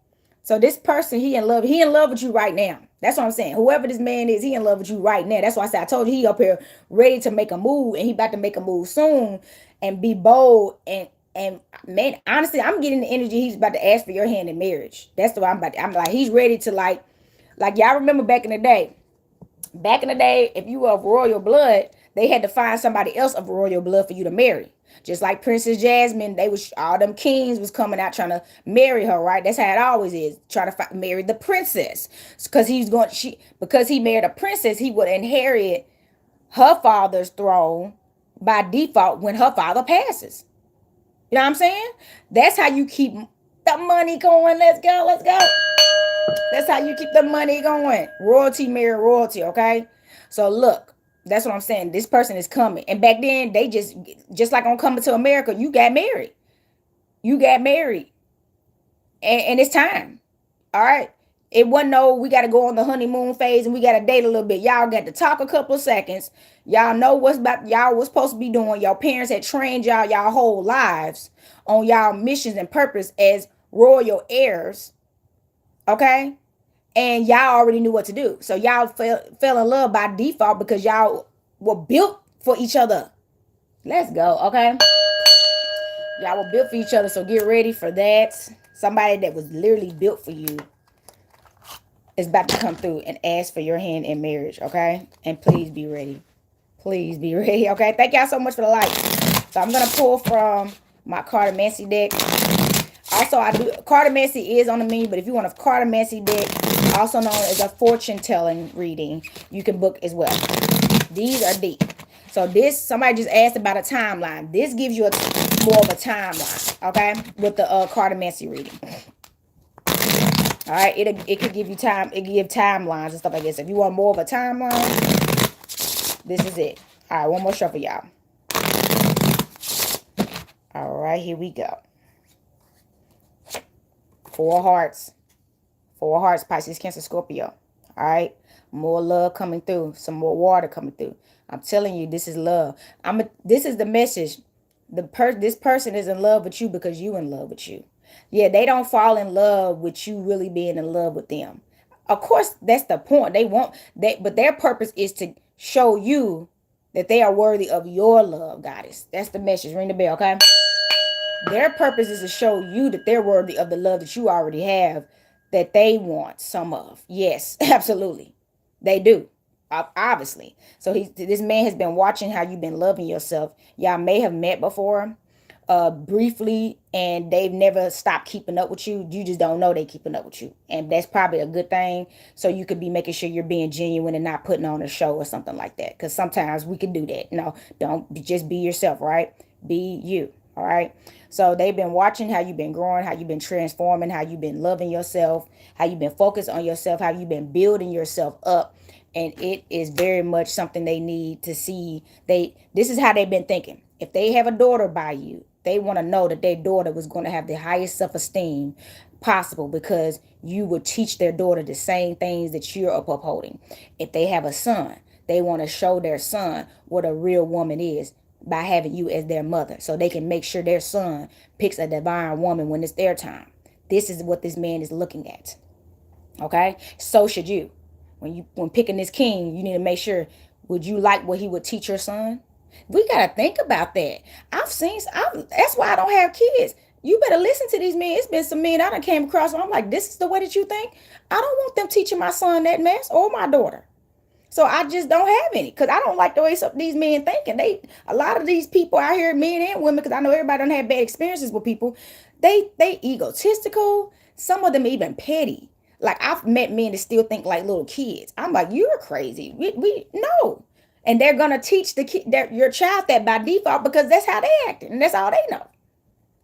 So this person, he in love with you right now. That's what I'm saying. Whoever this man is, he in love with you right now. That's why I said I told you he up here ready to make a move, and he about to make a move soon and be bold. And man, honestly, I'm getting the energy he's about to ask for your hand in marriage. That's the way I'm like, he's ready to like y'all remember back in the day. Back in the day, if you were of royal blood, they had to find somebody else of royal blood for you to marry. Just like Princess Jasmine, all them kings was coming out trying to marry her, right? That's how it always is. Trying to marry the princess. Because because he married a princess, he would inherit her father's throne by default when her father passes. You know what I'm saying? That's how you keep the money going. Let's go, let's go. That's how you keep the money going. Royalty marry royalty, okay? So look, that's what I'm saying. This person is coming. And back then, they just like on Coming to America, you got married. You got married. And it's time. All right? It wasn't we got to go on the honeymoon phase and we got to date a little bit. Y'all got to talk a couple of seconds. Y'all know y'all was supposed to be doing. Your parents had trained y'all whole lives on y'all missions and purpose as royal heirs. Okay? And y'all already knew what to do. So y'all fell in love by default because y'all were built for each other. Let's go, okay? Y'all were built for each other, so get ready for that. Somebody that was literally built for you is about to come through and ask for your hand in marriage, okay? And please be ready. Please be ready, okay? Thank y'all so much for the likes. So I'm going to pull from my Cartomancy deck. Also, Cartomancy is on the menu, but if you want a Cartomancy deck, also known as a fortune telling reading, you can book as well. These are deep. So somebody just asked about a timeline. This gives you more of a timeline, okay, with the Cartomancy reading. All right, it could give you time. It give timelines and stuff like this. If you want more of a timeline, this is it. All right, one more shuffle, y'all. All right, here we go. 4 hearts. 4 hearts, Pisces, Cancer, Scorpio. All right. More love coming through. Some more water coming through. I'm telling you, this is love. This is the message. This person is in love with you because you in love with you. Yeah, they don't fall in love with you really being in love with them. Of course, that's the point. But their purpose is to show you that they are worthy of your love, goddess. That's the message. Ring the bell, okay? Their purpose is to show you that they're worthy of the love that you already have, that they want some of. Yes, absolutely. They do. Obviously. So this man has been watching how you've been loving yourself. Y'all may have met before, briefly, and they've never stopped keeping up with you. You just don't know they keeping up with you. And that's probably a good thing. So you could be making sure you're being genuine and not putting on a show or something like that. Because sometimes we can do that. No, don't just be yourself, right? Be you. All right. So they've been watching how you've been growing, how you've been transforming, how you've been loving yourself, how you've been focused on yourself, how you've been building yourself up. And it is very much something they need to see. This is how they've been thinking. If they have a daughter by you, they want to know that their daughter was going to have the highest self-esteem possible, because you would teach their daughter the same things that you're upholding. If they have a son, they want to show their son what a real woman is by having you as their mother, so they can make sure their son picks a divine woman when it's their time. This is what this man is looking at. Okay? So should you. When picking this king, you need to make sure, would you like what he would teach your son? We got to think about that. That's why I don't have kids. You better listen to these men. It's been some men I done came across where I'm like, this is the way that you think? I don't want them teaching my son that mess, or my daughter. So I just don't have any, because I don't like the way some these men thinking. A lot of these people out here, men and women, because I know everybody don't have bad experiences with people. They egotistical. Some of them even petty. Like, I've met men that still think like little kids. I'm like, you're crazy. We no, and they're gonna teach your child that by default, because that's how they act, and that's all they know.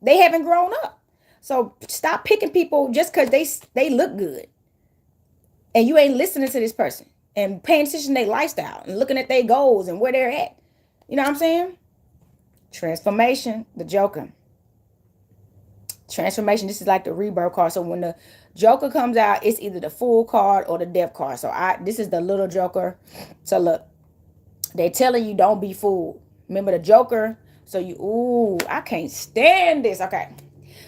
They haven't grown up. So stop picking people just because they look good, and you ain't listening to this person and paying attention to their lifestyle and looking at their goals and where they're at. You know what I'm saying? Transformation, the Joker. Transformation, this is like the rebirth card. So when the Joker comes out, it's either the Fool card or the Death card. So this is the little Joker. So look, they're telling you don't be fooled. Remember the Joker? So I can't stand this. Okay.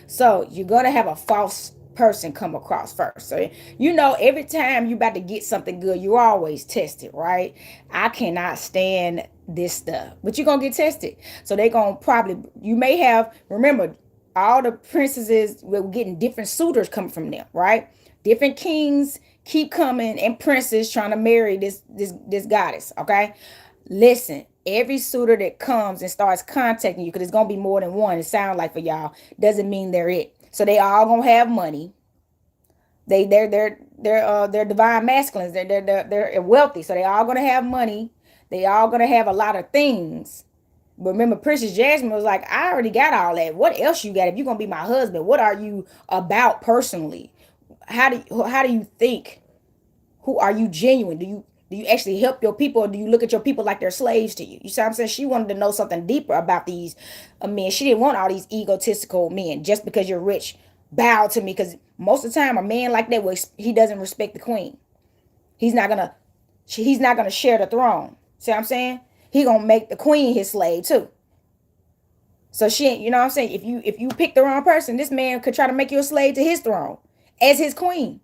So you're going to have a false person come across first. So, every time you about to get something good, you always test it, right? I cannot stand this stuff, but you're going to get tested. So they're going to you may have, remember, all the princesses were getting different suitors coming from them, right? Different kings keep coming and princes trying to marry this goddess, okay? Listen, every suitor that comes and starts contacting you, because it's going to be more than one, it sounds like, for y'all, doesn't mean they're it. So they all gonna have money. They're divine masculines. They're wealthy. So they all gonna have money. They all gonna have a lot of things. But remember, Princess Jasmine was like, I already got all that. What else you got? If you're gonna be my husband, what are you about personally? How do you think? Who are you genuine? Do you actually help your people, or do you look at your people like they're slaves to you? You see what I'm saying? She wanted to know something deeper about these men. She didn't want all these egotistical men. Just because you're rich, bow to me. Because most of the time, a man like that, he doesn't respect the queen. He's not gonna share the throne. See what I'm saying? He gonna make the queen his slave too. So she ain't, you know what I'm saying? If you pick the wrong person, this man could try to make you a slave to his throne as his queen.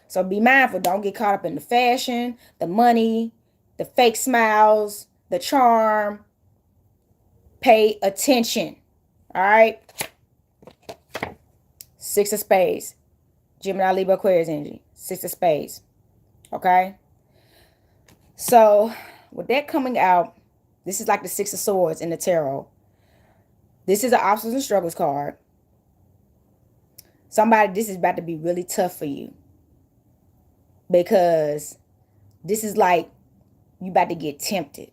So be mindful. Don't get caught up in the fashion, the money, the fake smiles, the charm. Pay attention. All right. Six of Spades. Gemini, Libra, Aquarius energy. Six of Spades. Okay. So with that coming out, this is like the Six of Swords in the tarot. This is an obstacles and struggles card. This is about to be really tough for you. Because this is like you about to get tempted.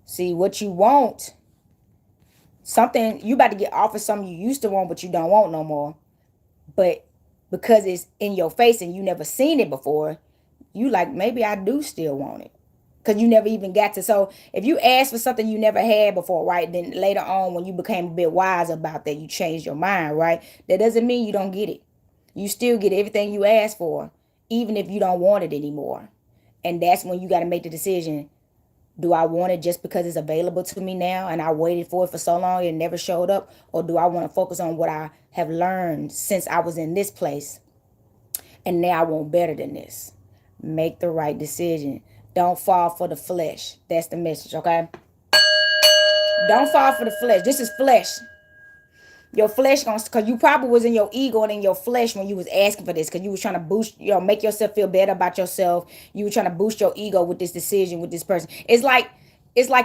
See, what you want, you about to get offered something you used to want, but you don't want no more. But because it's in your face and you never seen it before, you like, maybe I do still want it. Because you never even got to. So if you ask for something you never had before, right? Then later on, when you became a bit wise about that, you changed your mind, right? That doesn't mean you don't get it. You still get everything you asked for, even if you don't want it anymore. And that's when you got to make the decision. Do I want it just because it's available to me now and I waited for it for so long and it never showed up? Or do I want to focus on what I have learned since I was in this place and now I want better than this? Make the right decision. Don't fall for the flesh. That's the message, okay? Don't fall for the flesh. This is flesh. Your flesh, because you probably was in your ego and in your flesh when you was asking for this, because you was trying to boost, make yourself feel better about yourself. You were trying to boost your ego with this decision with this person. It's like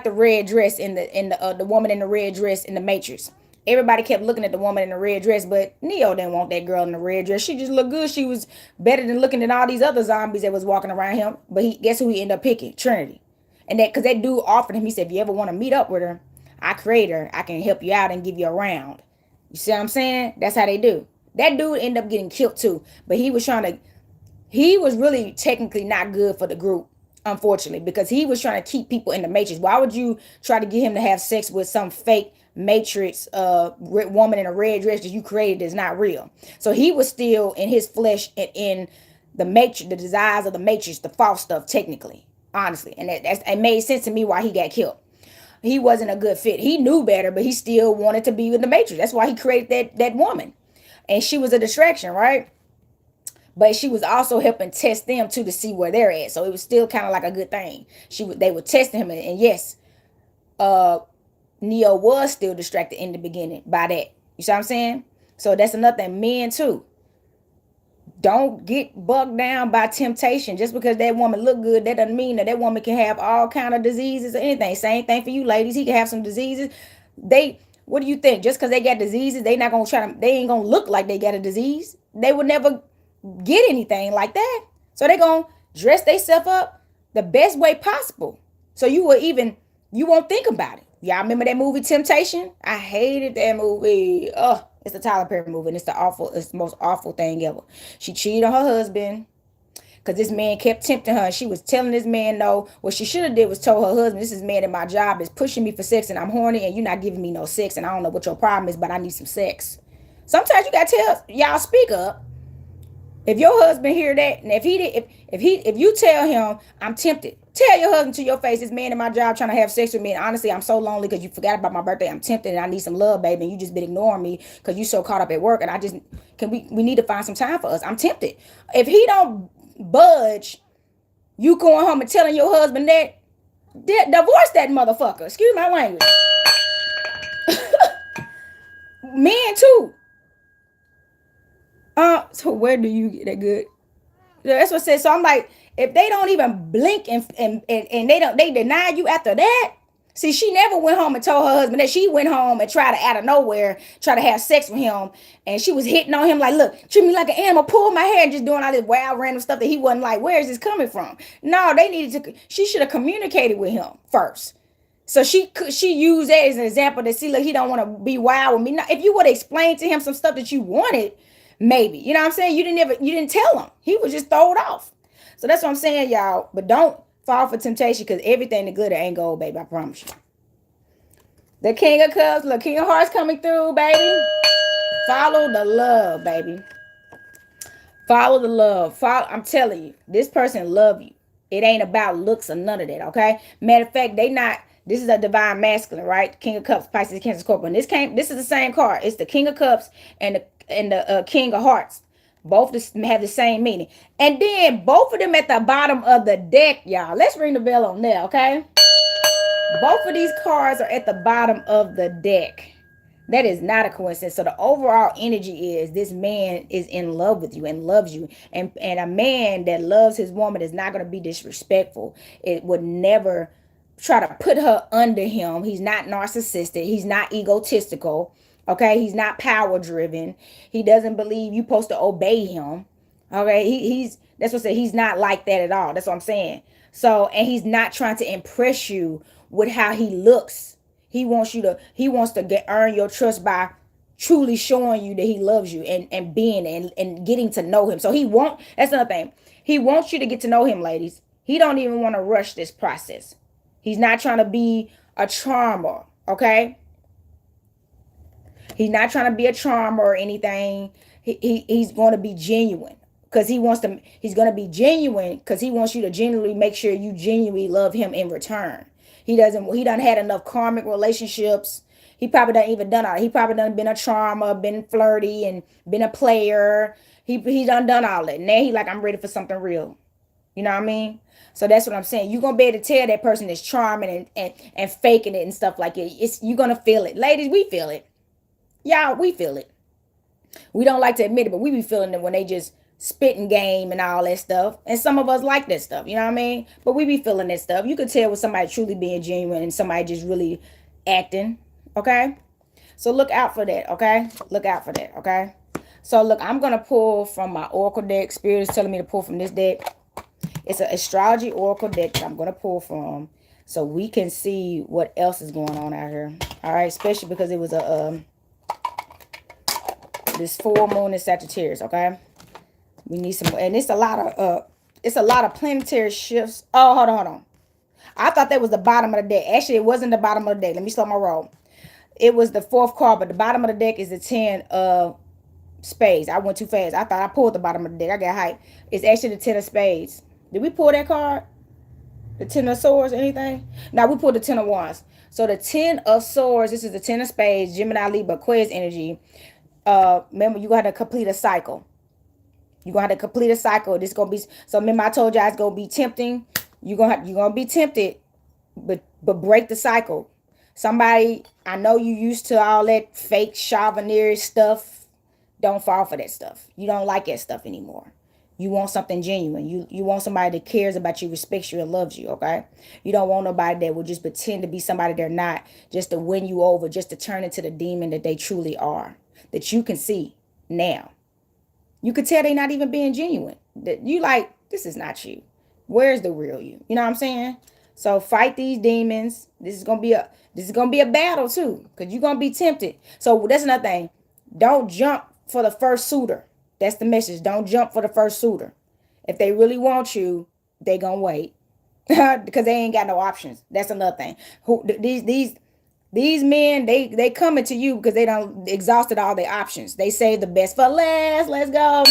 the red dress in the woman in the red dress in the Matrix. Everybody kept looking at the woman in the red dress, but Neo didn't want that girl in the red dress. She just looked good. She was better than looking at all these other zombies that was walking around him. But guess who he ended up picking? Trinity. And because that dude offered him, he said, if you ever want to meet up with her, I create her. I can help you out and give you a round. You see what I'm saying? That's how they do. That dude ended up getting killed too. But he was really technically not good for the group, unfortunately, because he was trying to keep people in the Matrix. Why would you try to get him to have sex with some fake Matrix woman in a red dress that you created that's not real? So he was still in his flesh and in the Matrix, the desires of the Matrix, the false stuff, technically, honestly. And it made sense to me why he got killed. He wasn't a good fit. He knew better, but he still wanted to be with the Matrix. That's why he created that woman. And she was a distraction, right? but she was also helping test them too to see where they're at. So it was still kind of like a good thing. They were testing him, and yes, Neo was still distracted in the beginning by that. You see what I'm saying? So that's another thing. Men too. Don't get bugged down by temptation. Just because that woman look good, that doesn't mean that that woman can have all kind of diseases or anything. Same thing for you ladies. He can have some diseases. What do you think? Just because they got diseases, they not gonna they ain't gonna look like they got a disease. They would never get anything like that. So they gonna dress themselves up the best way possible. So you won't think about it. Y'all remember that movie Temptation? I hated that movie. Oh, it's a Tyler Perry movie, and it's the most awful thing ever. She cheated on her husband because this man kept tempting her. And she was telling this man no. What she should have did was told her husband, this is man at my job is pushing me for sex and I'm horny and you're not giving me no sex and I don't know what your problem is, but I need some sex. Sometimes you gotta tell y'all, speak up. If your husband hear that, and if you tell him I'm tempted, tell your husband to your face, this man in my job trying to have sex with me, and honestly I'm so lonely because you forgot about my birthday. I'm tempted and I need some love, baby, and you just been ignoring me because you so caught up at work, and we need to find some time for us. I'm tempted. If he don't budge, you going home and telling your husband that, divorce that motherfucker. Excuse my language. Men too. So where do you get that good? That's what I said. So I'm like, if they don't even blink and they deny you after that. See, she never went home and told her husband that. She went home and tried to out of nowhere try to have sex with him, and she was hitting on him like, look, treat me like an animal, pull my hair, and just doing all this wild random stuff that he wasn't like, where is this coming from? No, she should have communicated with him first. So she used that as an example to see, look, he don't want to be wild with me. Now, if you would explain to him some stuff that you wanted, maybe, you know what I'm saying? You didn't tell him. He was just thrown off. So that's what I'm saying, y'all. But don't fall for temptation, because everything that glitter ain't gold, baby. I promise you. The King of Cups, look, King of Hearts coming through, baby. Follow the love, baby. Follow the love. I'm telling you, this person love you. It ain't about looks or none of that, okay? Matter of fact, this is a divine masculine, right? King of Cups, Pisces, Cancer, Scorpio. This is the same card. It's the King of Cups and the King of Hearts. Both have the same meaning. And then both of them at the bottom of the deck, y'all. Let's ring the bell on there, okay? Both of these cards are at the bottom of the deck. That is not a coincidence. So the overall energy is this man is in love with you and loves you. And a man that loves his woman is not going to be disrespectful. It would never try to put her under him. He's not narcissistic. He's not egotistical. Okay, he's not power driven. He doesn't believe you're supposed to obey him. Okay, that's what I said. He's not like that at all. That's what I'm saying. So, and he's not trying to impress you with how he looks. He wants to earn your trust by truly showing you that he loves you and being and getting to know him. So that's another thing. He wants you to get to know him, ladies. He don't even want to rush this process. He's not trying to be a charmer, okay? He's not trying to be a charmer or anything. He's going to be genuine because he's going to be genuine because he wants you to genuinely make sure you genuinely love him in return. He done had enough karmic relationships. He probably done even done all. He probably done been a charmer, been flirty, and been a player. He done all that. Now he like, I'm ready for something real. You know what I mean? So that's what I'm saying. You're going to be able to tell that person is charming and faking it and stuff like it. You're going to feel it. Ladies, we feel it. Y'all, we feel it. We don't like to admit it, but we be feeling it when they just spitting game and all that stuff. And some of us like that stuff, you know what I mean? But we be feeling that stuff. You could tell when somebody truly being genuine and somebody just really acting, okay? So look out for that, okay? Look out for that, okay? So look, I'm going to pull from my Oracle deck. Spirit is telling me to pull from this deck. It's an astrology Oracle deck that I'm going to pull from so we can see what else is going on out here. All right, especially because it was this full moon in Sagittarius, okay? We need some, and it's a lot of planetary shifts. Oh, hold on. I thought that was the bottom of the deck. Actually, it wasn't the bottom of the deck. Let me slow my roll. It was the fourth card, but the bottom of the deck is the 10 of spades. I went too fast. I thought I pulled the bottom of the deck. I got hyped. It's actually the 10 of spades. Did we pull that card? The 10 of swords, anything? No, we pulled the 10 of wands. So the 10 of swords, this is the 10 of spades, Gemini, Libra, Aquarius energy. Remember, you got to complete a cycle. You're going to have to complete a cycle. This going to be, so remember I told you it's going to be tempting. You're going to be tempted, but break the cycle. Somebody, I know you used to all that fake chauvineer stuff. Don't fall for that stuff. You don't like that stuff anymore. You want something genuine. You want somebody that cares about you, respects you, and loves you, okay? You don't want nobody that will just pretend to be somebody they're not, just to win you over, just to turn into the demon that they truly are, that you can see now. You could tell they're not even being genuine. That you like, this is not you. Where's the real you? You know what I'm saying? So fight these demons. This is gonna be a battle too, because you're gonna be tempted. So that's another thing. Don't jump for the first suitor. That's the message. Don't jump for the first suitor. If they really want you, they gonna wait. Because they ain't got no options. That's another thing. These men, they coming to you because they done exhausted all their options. They saved the best for last. Let's go.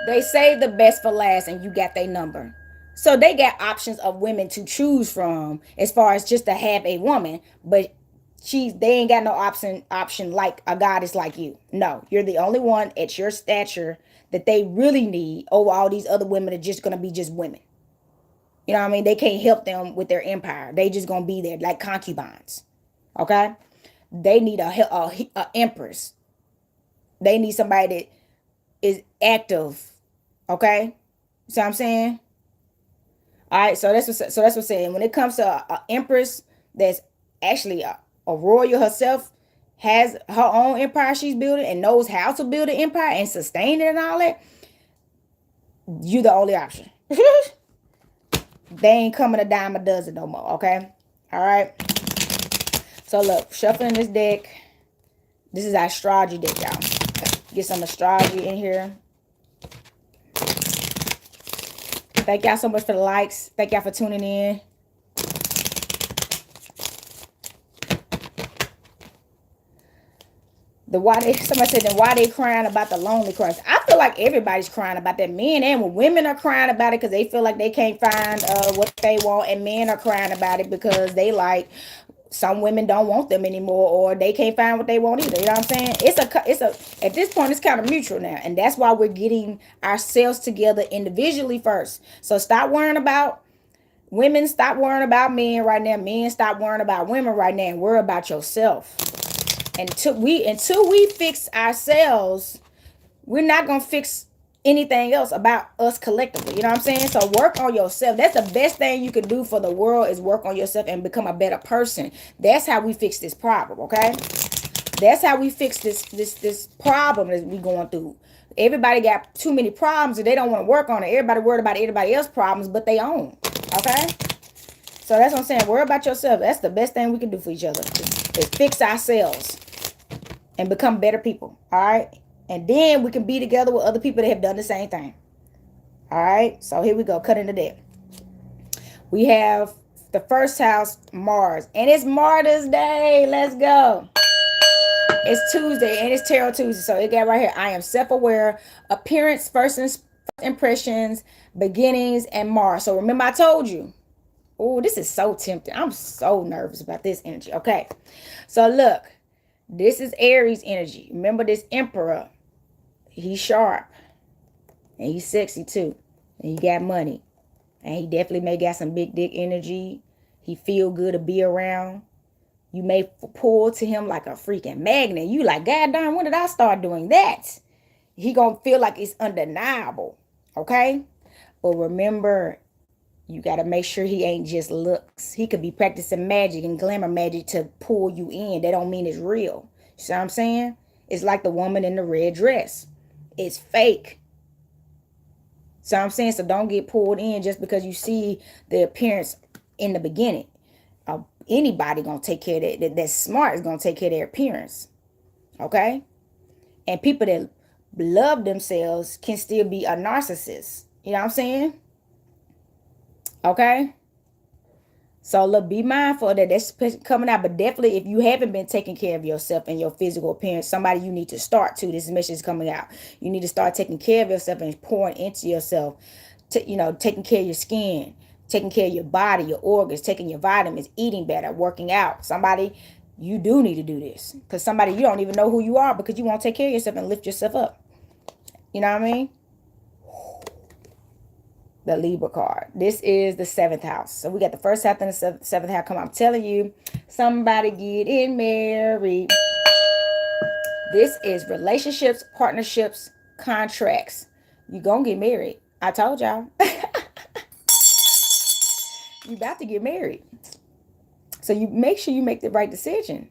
They saved the best for last, and you got their number. So they got options of women to choose from as far as just to have a woman, but they ain't got no option like a goddess like you. No, you're the only one at your stature that they really need over all these other women that are just gonna be just women. You know what I mean? They can't help them with their empire. They just gonna be there like concubines. Okay? They need a empress. They need somebody that is active. Okay? See what I'm saying? All right, so that's what I'm saying. When it comes to a empress that's actually a royal herself, has her own empire she's building and knows how to build an empire and sustain it and all that, you're the only option. They ain't coming a dime a dozen no more, okay? All right. So look, shuffling this deck. This is our astrology deck, y'all. Get some astrology in here. Thank y'all so much for the likes. Thank y'all for tuning in. Somebody said, then why they crying about the lonely cross? I feel like everybody's crying about that. Men and women are crying about it because they feel like they can't find what they want, and men are crying about it because they like some women don't want them anymore, or they can't find what they want either. You know what I'm saying? At this point, it's kind of mutual now, and that's why we're getting ourselves together individually first. So stop worrying about women. Stop worrying about men right now. Men, stop worrying about women right now, and worry about yourself. Until we fix ourselves, we're not gonna fix anything else about us collectively. You know what I'm saying? So work on yourself. That's the best thing you can do for the world, is work on yourself and become a better person. That's how we fix this problem, okay? That's how we fix this problem that we going through. Everybody got too many problems and they don't want to work on it. Everybody worried about everybody else's problems but they own. Okay? So that's what I'm saying. Worry about yourself. That's the best thing we can do for each other. Is fix ourselves and become better people. All right? And then we can be together with other people that have done the same thing. All right? So here we go. Cut into that. We have the first house, Mars. And it's Martyrs Day. Let's go. It's Tuesday and it's Tarot Tuesday. So it got right here. I am self-aware. Appearance, first impressions, beginnings, and Mars. So remember I told you. Oh, this is so tempting. I'm so nervous about this energy. Okay. So look. This is Aries energy. Remember this Emperor. He's sharp. And he's sexy too. And he got money. And he definitely may got some big dick energy. He feel good to be around. You may pull to him like a freaking magnet. You like, God darn, when did I start doing that? He gonna feel like it's undeniable. Okay? But remember, you got to make sure he ain't just looks. He could be practicing magic and glamour magic to pull you in. That don't mean it's real. You see what I'm saying? It's like the woman in the red dress. It's fake. So I'm saying, so don't get pulled in just because you see the appearance in the beginning. Anybody gonna take care of that. That's smart is gonna take care of their appearance. Okay? And people that love themselves can still be a narcissist. You know what I'm saying? Okay? So look, be mindful of that. That's coming out. But definitely, if you haven't been taking care of yourself and your physical appearance, somebody you need to start to. This message is coming out. You need to start taking care of yourself and pouring into yourself. Taking care of your skin, taking care of your body, your organs, taking your vitamins, eating better, working out. Somebody, you do need to do this. Because somebody, you don't even know who you are because you won't take care of yourself and lift yourself up. You know what I mean? The Libra card. This is the 7th house. So we got the first half and the 7th half. Come on, I'm telling you, somebody getting married. This is relationships, partnerships, contracts. You gonna get married. I told y'all. You about to get married. So you make sure you make the right decision.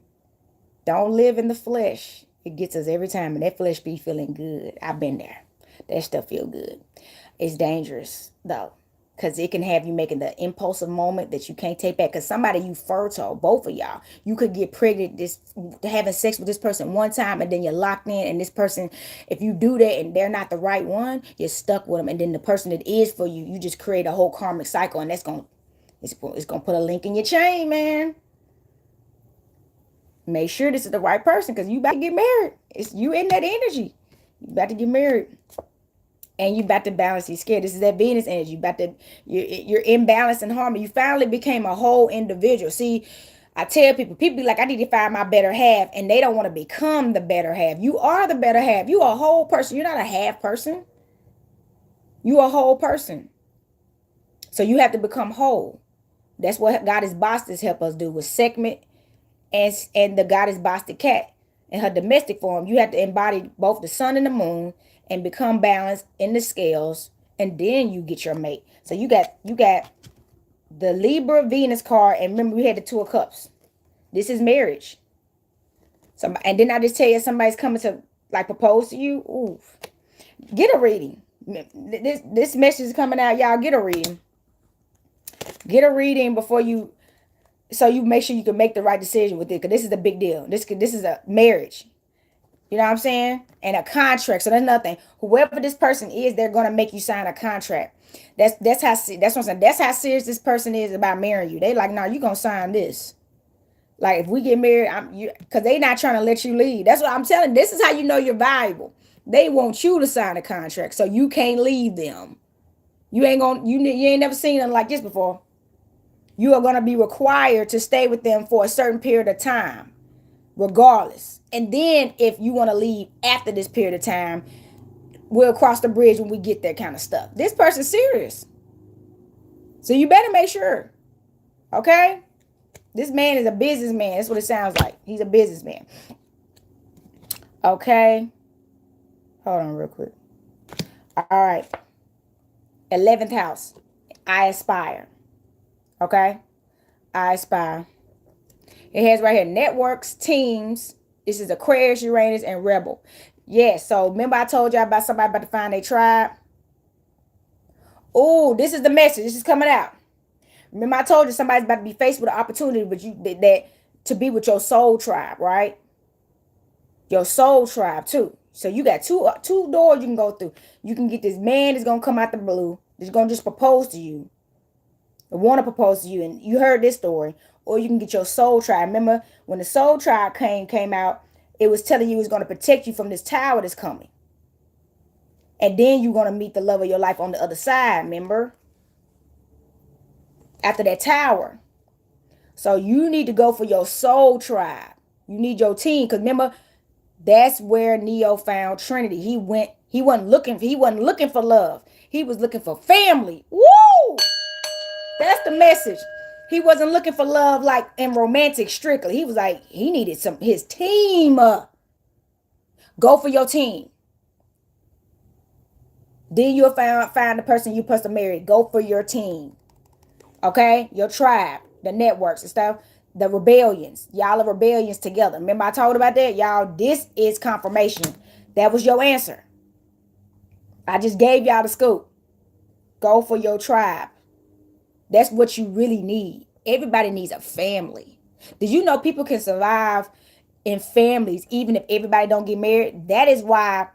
Don't live in the flesh. It gets us every time, and that flesh be feeling good. I've been there. That stuff feel good. It's dangerous though, because it can have you making the impulsive moment that you can't take back. Because somebody you fertile, both of y'all, you could get pregnant having sex with this person one time, and then you're locked in. And this person, if you do that and they're not the right one, you're stuck with them. And then the person that is for you, you just create a whole karmic cycle, and it's gonna put a link in your chain, man. Make sure this is the right person, because you about to get married. It's you in that energy. You about to get married. And you about to balance these scales. This is that Venus energy. You're in balance and harmony. You finally became a whole individual. See, I tell people be like, I need to find my better half. And they don't want to become the better half. You are the better half. You are a whole person. You're not a half person. You are a whole person. So you have to become whole. That's what Goddess Bastas help us do with segment and the Goddess Basta cat in her domestic form. You have to embody both the sun and the moon and become balanced in the scales, and then you get your mate. So you got the Libra Venus card, and remember we had the 2 of Cups. This is marriage. And then I just tell you somebody's coming to like propose to you. Ooh, get a reading. This message is coming out, y'all. Get a reading. Get a reading before you. So you make sure you can make the right decision with it, because this is a big deal. This is a marriage. You know what I'm saying? And a contract. So that's nothing. Whoever this person is, they're gonna make you sign a contract. That's what I'm saying. That's how serious this person is about marrying you. They like, no, you gonna sign this. Like if we get married, because they not trying to let you leave. That's what I'm telling. This is how you know you're valuable. They want you to sign a contract, so you can't leave them. You ain't never seen them like this before. You are gonna be required to stay with them for a certain period of time, regardless. And then if you want to leave after this period of time, we'll cross the bridge when we get that kind of stuff. This person's serious. So you better make sure. Okay? This man is a businessman. That's what it sounds like. He's a businessman. Okay? Hold on real quick. All right. 11th house. I aspire. Okay? I aspire. It has right here networks, teams. This is Aquarius, Uranus, and Rebel. Yes, so remember I told y'all about somebody about to find their tribe? Oh, this is the message. This is coming out. Remember I told you somebody's about to be faced with an opportunity that to be with your soul tribe, right? Your soul tribe too. So you got two doors you can go through. You can get this man that's going to come out the blue. That's going to just propose to you. Or want to propose to you. And you heard this story. Or you can get your soul tribe. Remember, when the soul tribe came out, it was telling you it was going to protect you from this tower that's coming. And then you're going to meet the love of your life on the other side, remember? After that tower. So you need to go for your soul tribe. You need your team. Because remember, that's where Neo found Trinity. He wasn't looking for love. He was looking for family. Woo! That's the message. He wasn't looking for love like in romantic strictly. He was like, he needed his team. Go for your team. Then you'll find the person you're supposed to marry. Go for your team. Okay? Your tribe, the networks and stuff, the rebellions. Y'all are rebellions together. Remember I told about that? Y'all, this is confirmation. That was your answer. I just gave y'all the scoop. Go for your tribe. That's what you really need. Everybody needs a family. Did you know people can survive in families even if everybody don't get married? That is why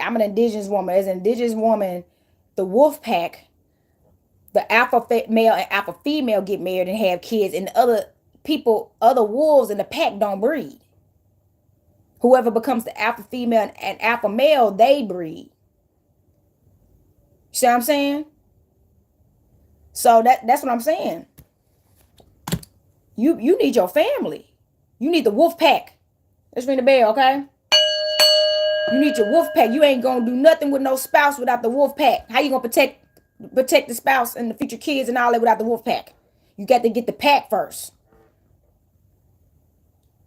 I'm an indigenous woman. As an indigenous woman, the wolf pack, the alpha male and alpha female get married and have kids, and the other wolves in the pack don't breed. Whoever becomes the alpha female and alpha male, they breed. See what I'm saying? So that's what I'm saying. You need your family. You need the wolf pack. Let's ring the bell, okay? You need your wolf pack. You ain't gonna do nothing with no spouse without the wolf pack. How you gonna protect the spouse and the future kids and all that without the wolf pack? You got to get the pack first.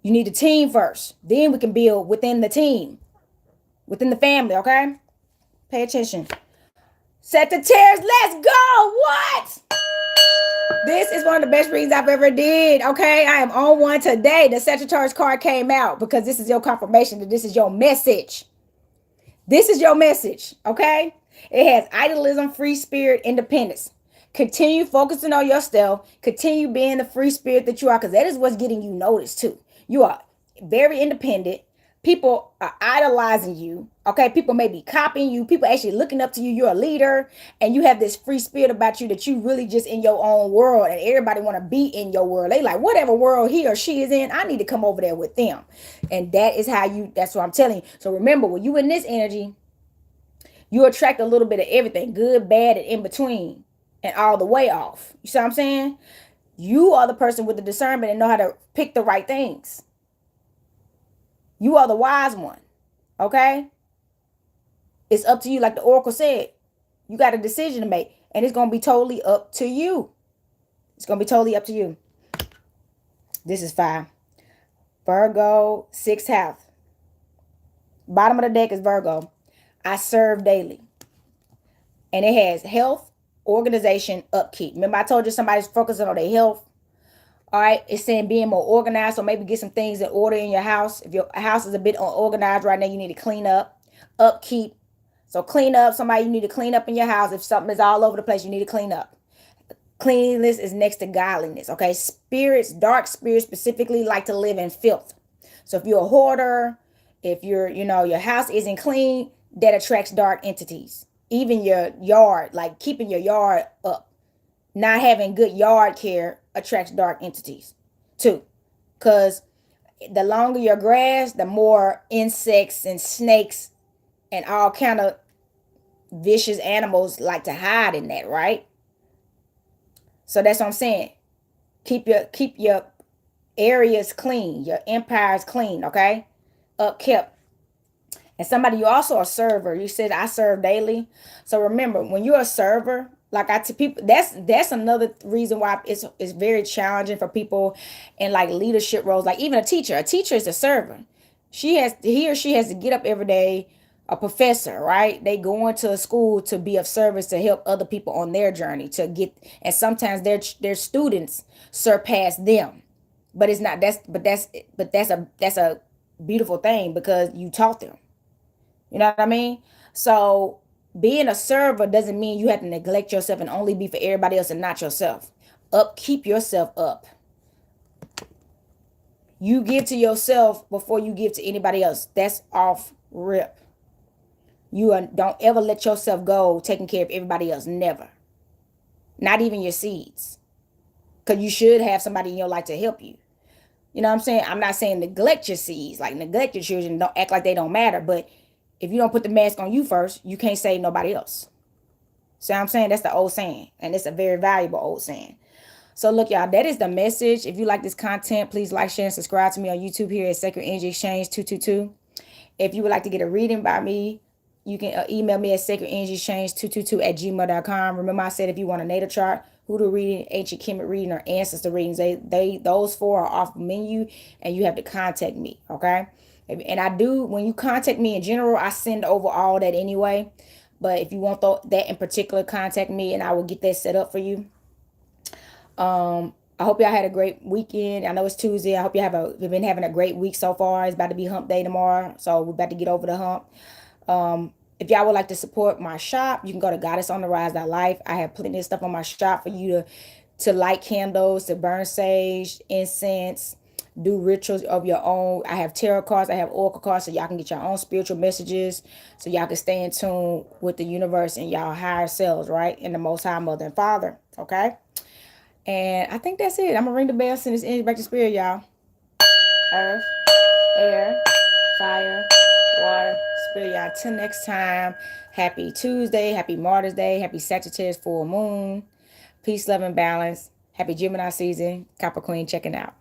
You need a team first. Then we can build within the team, within the family, okay? Pay attention. Sagittarius, let's go. What? This is one of the best readings I've ever did, okay? I am on one today. The Sagittarius card came out because this is your confirmation that this is your message. This is your message, okay? It has idealism, free spirit, independence. Continue focusing on yourself. Continue being the free spirit that you are, because that is what's getting you noticed too. You are very independent. People are idolizing you, okay? People may be copying you. People actually looking up to you. You're a leader, and you have this free spirit about you that you really just in your own world, and everybody want to be in your world. They like, whatever world he or she is in, I need to come over there with them. And that is how you, that's what I'm telling you. So remember, when you in this energy, you attract a little bit of everything, good, bad, and in between, and all the way off. You see what I'm saying? You are the person with the discernment and know how to pick the right things. You are the wise one, okay? It's up to you, like the oracle said. You got a decision to make, and it's going to be totally up to you. It's going to be totally up to you. This is 5. Virgo, 6th house. Bottom of the deck is Virgo. I serve daily. And it has health, organization, upkeep. Remember I told you somebody's focusing on their health? All right, it's saying being more organized, so maybe get some things in order in your house. If your house is a bit unorganized right now, you need to clean up. Upkeep, so clean up. Somebody, you need to clean up in your house. If something is all over the place, you need to clean up. Cleanliness is next to godliness, okay? Spirits, dark spirits specifically like to live in filth. So if you're a hoarder, if you're, your house isn't clean, that attracts dark entities. Even your yard, like keeping your yard up, not having good yard care attracts dark entities too, because the longer your grass, the more insects and snakes and all kind of vicious animals like to hide in that, right? So that's what I'm saying. Keep your areas clean, your empires clean, okay? Upkept. And somebody, you also a server. You said I serve daily. So remember, when you're a server, like I tell people, that's another reason why it's very challenging for people in like leadership roles. Like even a teacher. A teacher is a server. He or she has to get up every day. A professor, right? They go into a school to be of service to help other people on their journey to get, and sometimes their students surpass them. But it's not that's a beautiful thing because you taught them. You know what I mean? So being a server doesn't mean you have to neglect yourself and only be for everybody else and not yourself. Keep yourself up. You give to yourself before you give to anybody else. That's off rip. Don't ever let yourself go taking care of everybody else. Never. Not even your seeds. Because you should have somebody in your life to help you. You know what I'm saying? I'm not saying neglect your seeds, like neglect your children, don't act like they don't matter. But if you don't put the mask on you first, you can't save nobody else. See what I'm saying? That's the old saying. And it's a very valuable old saying. So look, y'all, that is the message. If you like this content, please like, share, and subscribe to me on YouTube here at Sacred Energy Exchange 222. If you would like to get a reading by me, you can email me at sacredenergyeexchange222@gmail.com. Remember I said if you want a natal chart, hoodoo reading, ancient Kemet reading, or ancestor readings, those 4 are off the menu, and you have to contact me, okay? And I do, when you contact me in general, I send over all that anyway. But if you want that in particular, contact me and I will get that set up for you. I hope y'all had a great weekend. I know it's Tuesday. I hope you've been having a great week so far. It's about to be hump day tomorrow. So we're about to get over the hump. If y'all would like to support my shop, you can go to GoddessOnTheRise.life. I have plenty of stuff on my shop for you to light candles, to burn sage, incense, do rituals of your own. I have tarot cards. I have oracle cards, so y'all can get your own spiritual messages, so y'all can stay in tune with the universe and y'all higher selves, right? And the Most High Mother and Father, okay? And I think that's it. I'm going to ring the bell, send this energy back to spirit, y'all. Earth, air, fire, water, spirit, y'all. Till next time, happy Tuesday, happy Martyrs Day, happy Sagittarius full moon, peace, love, and balance. Happy Gemini season. Capricorn checking out.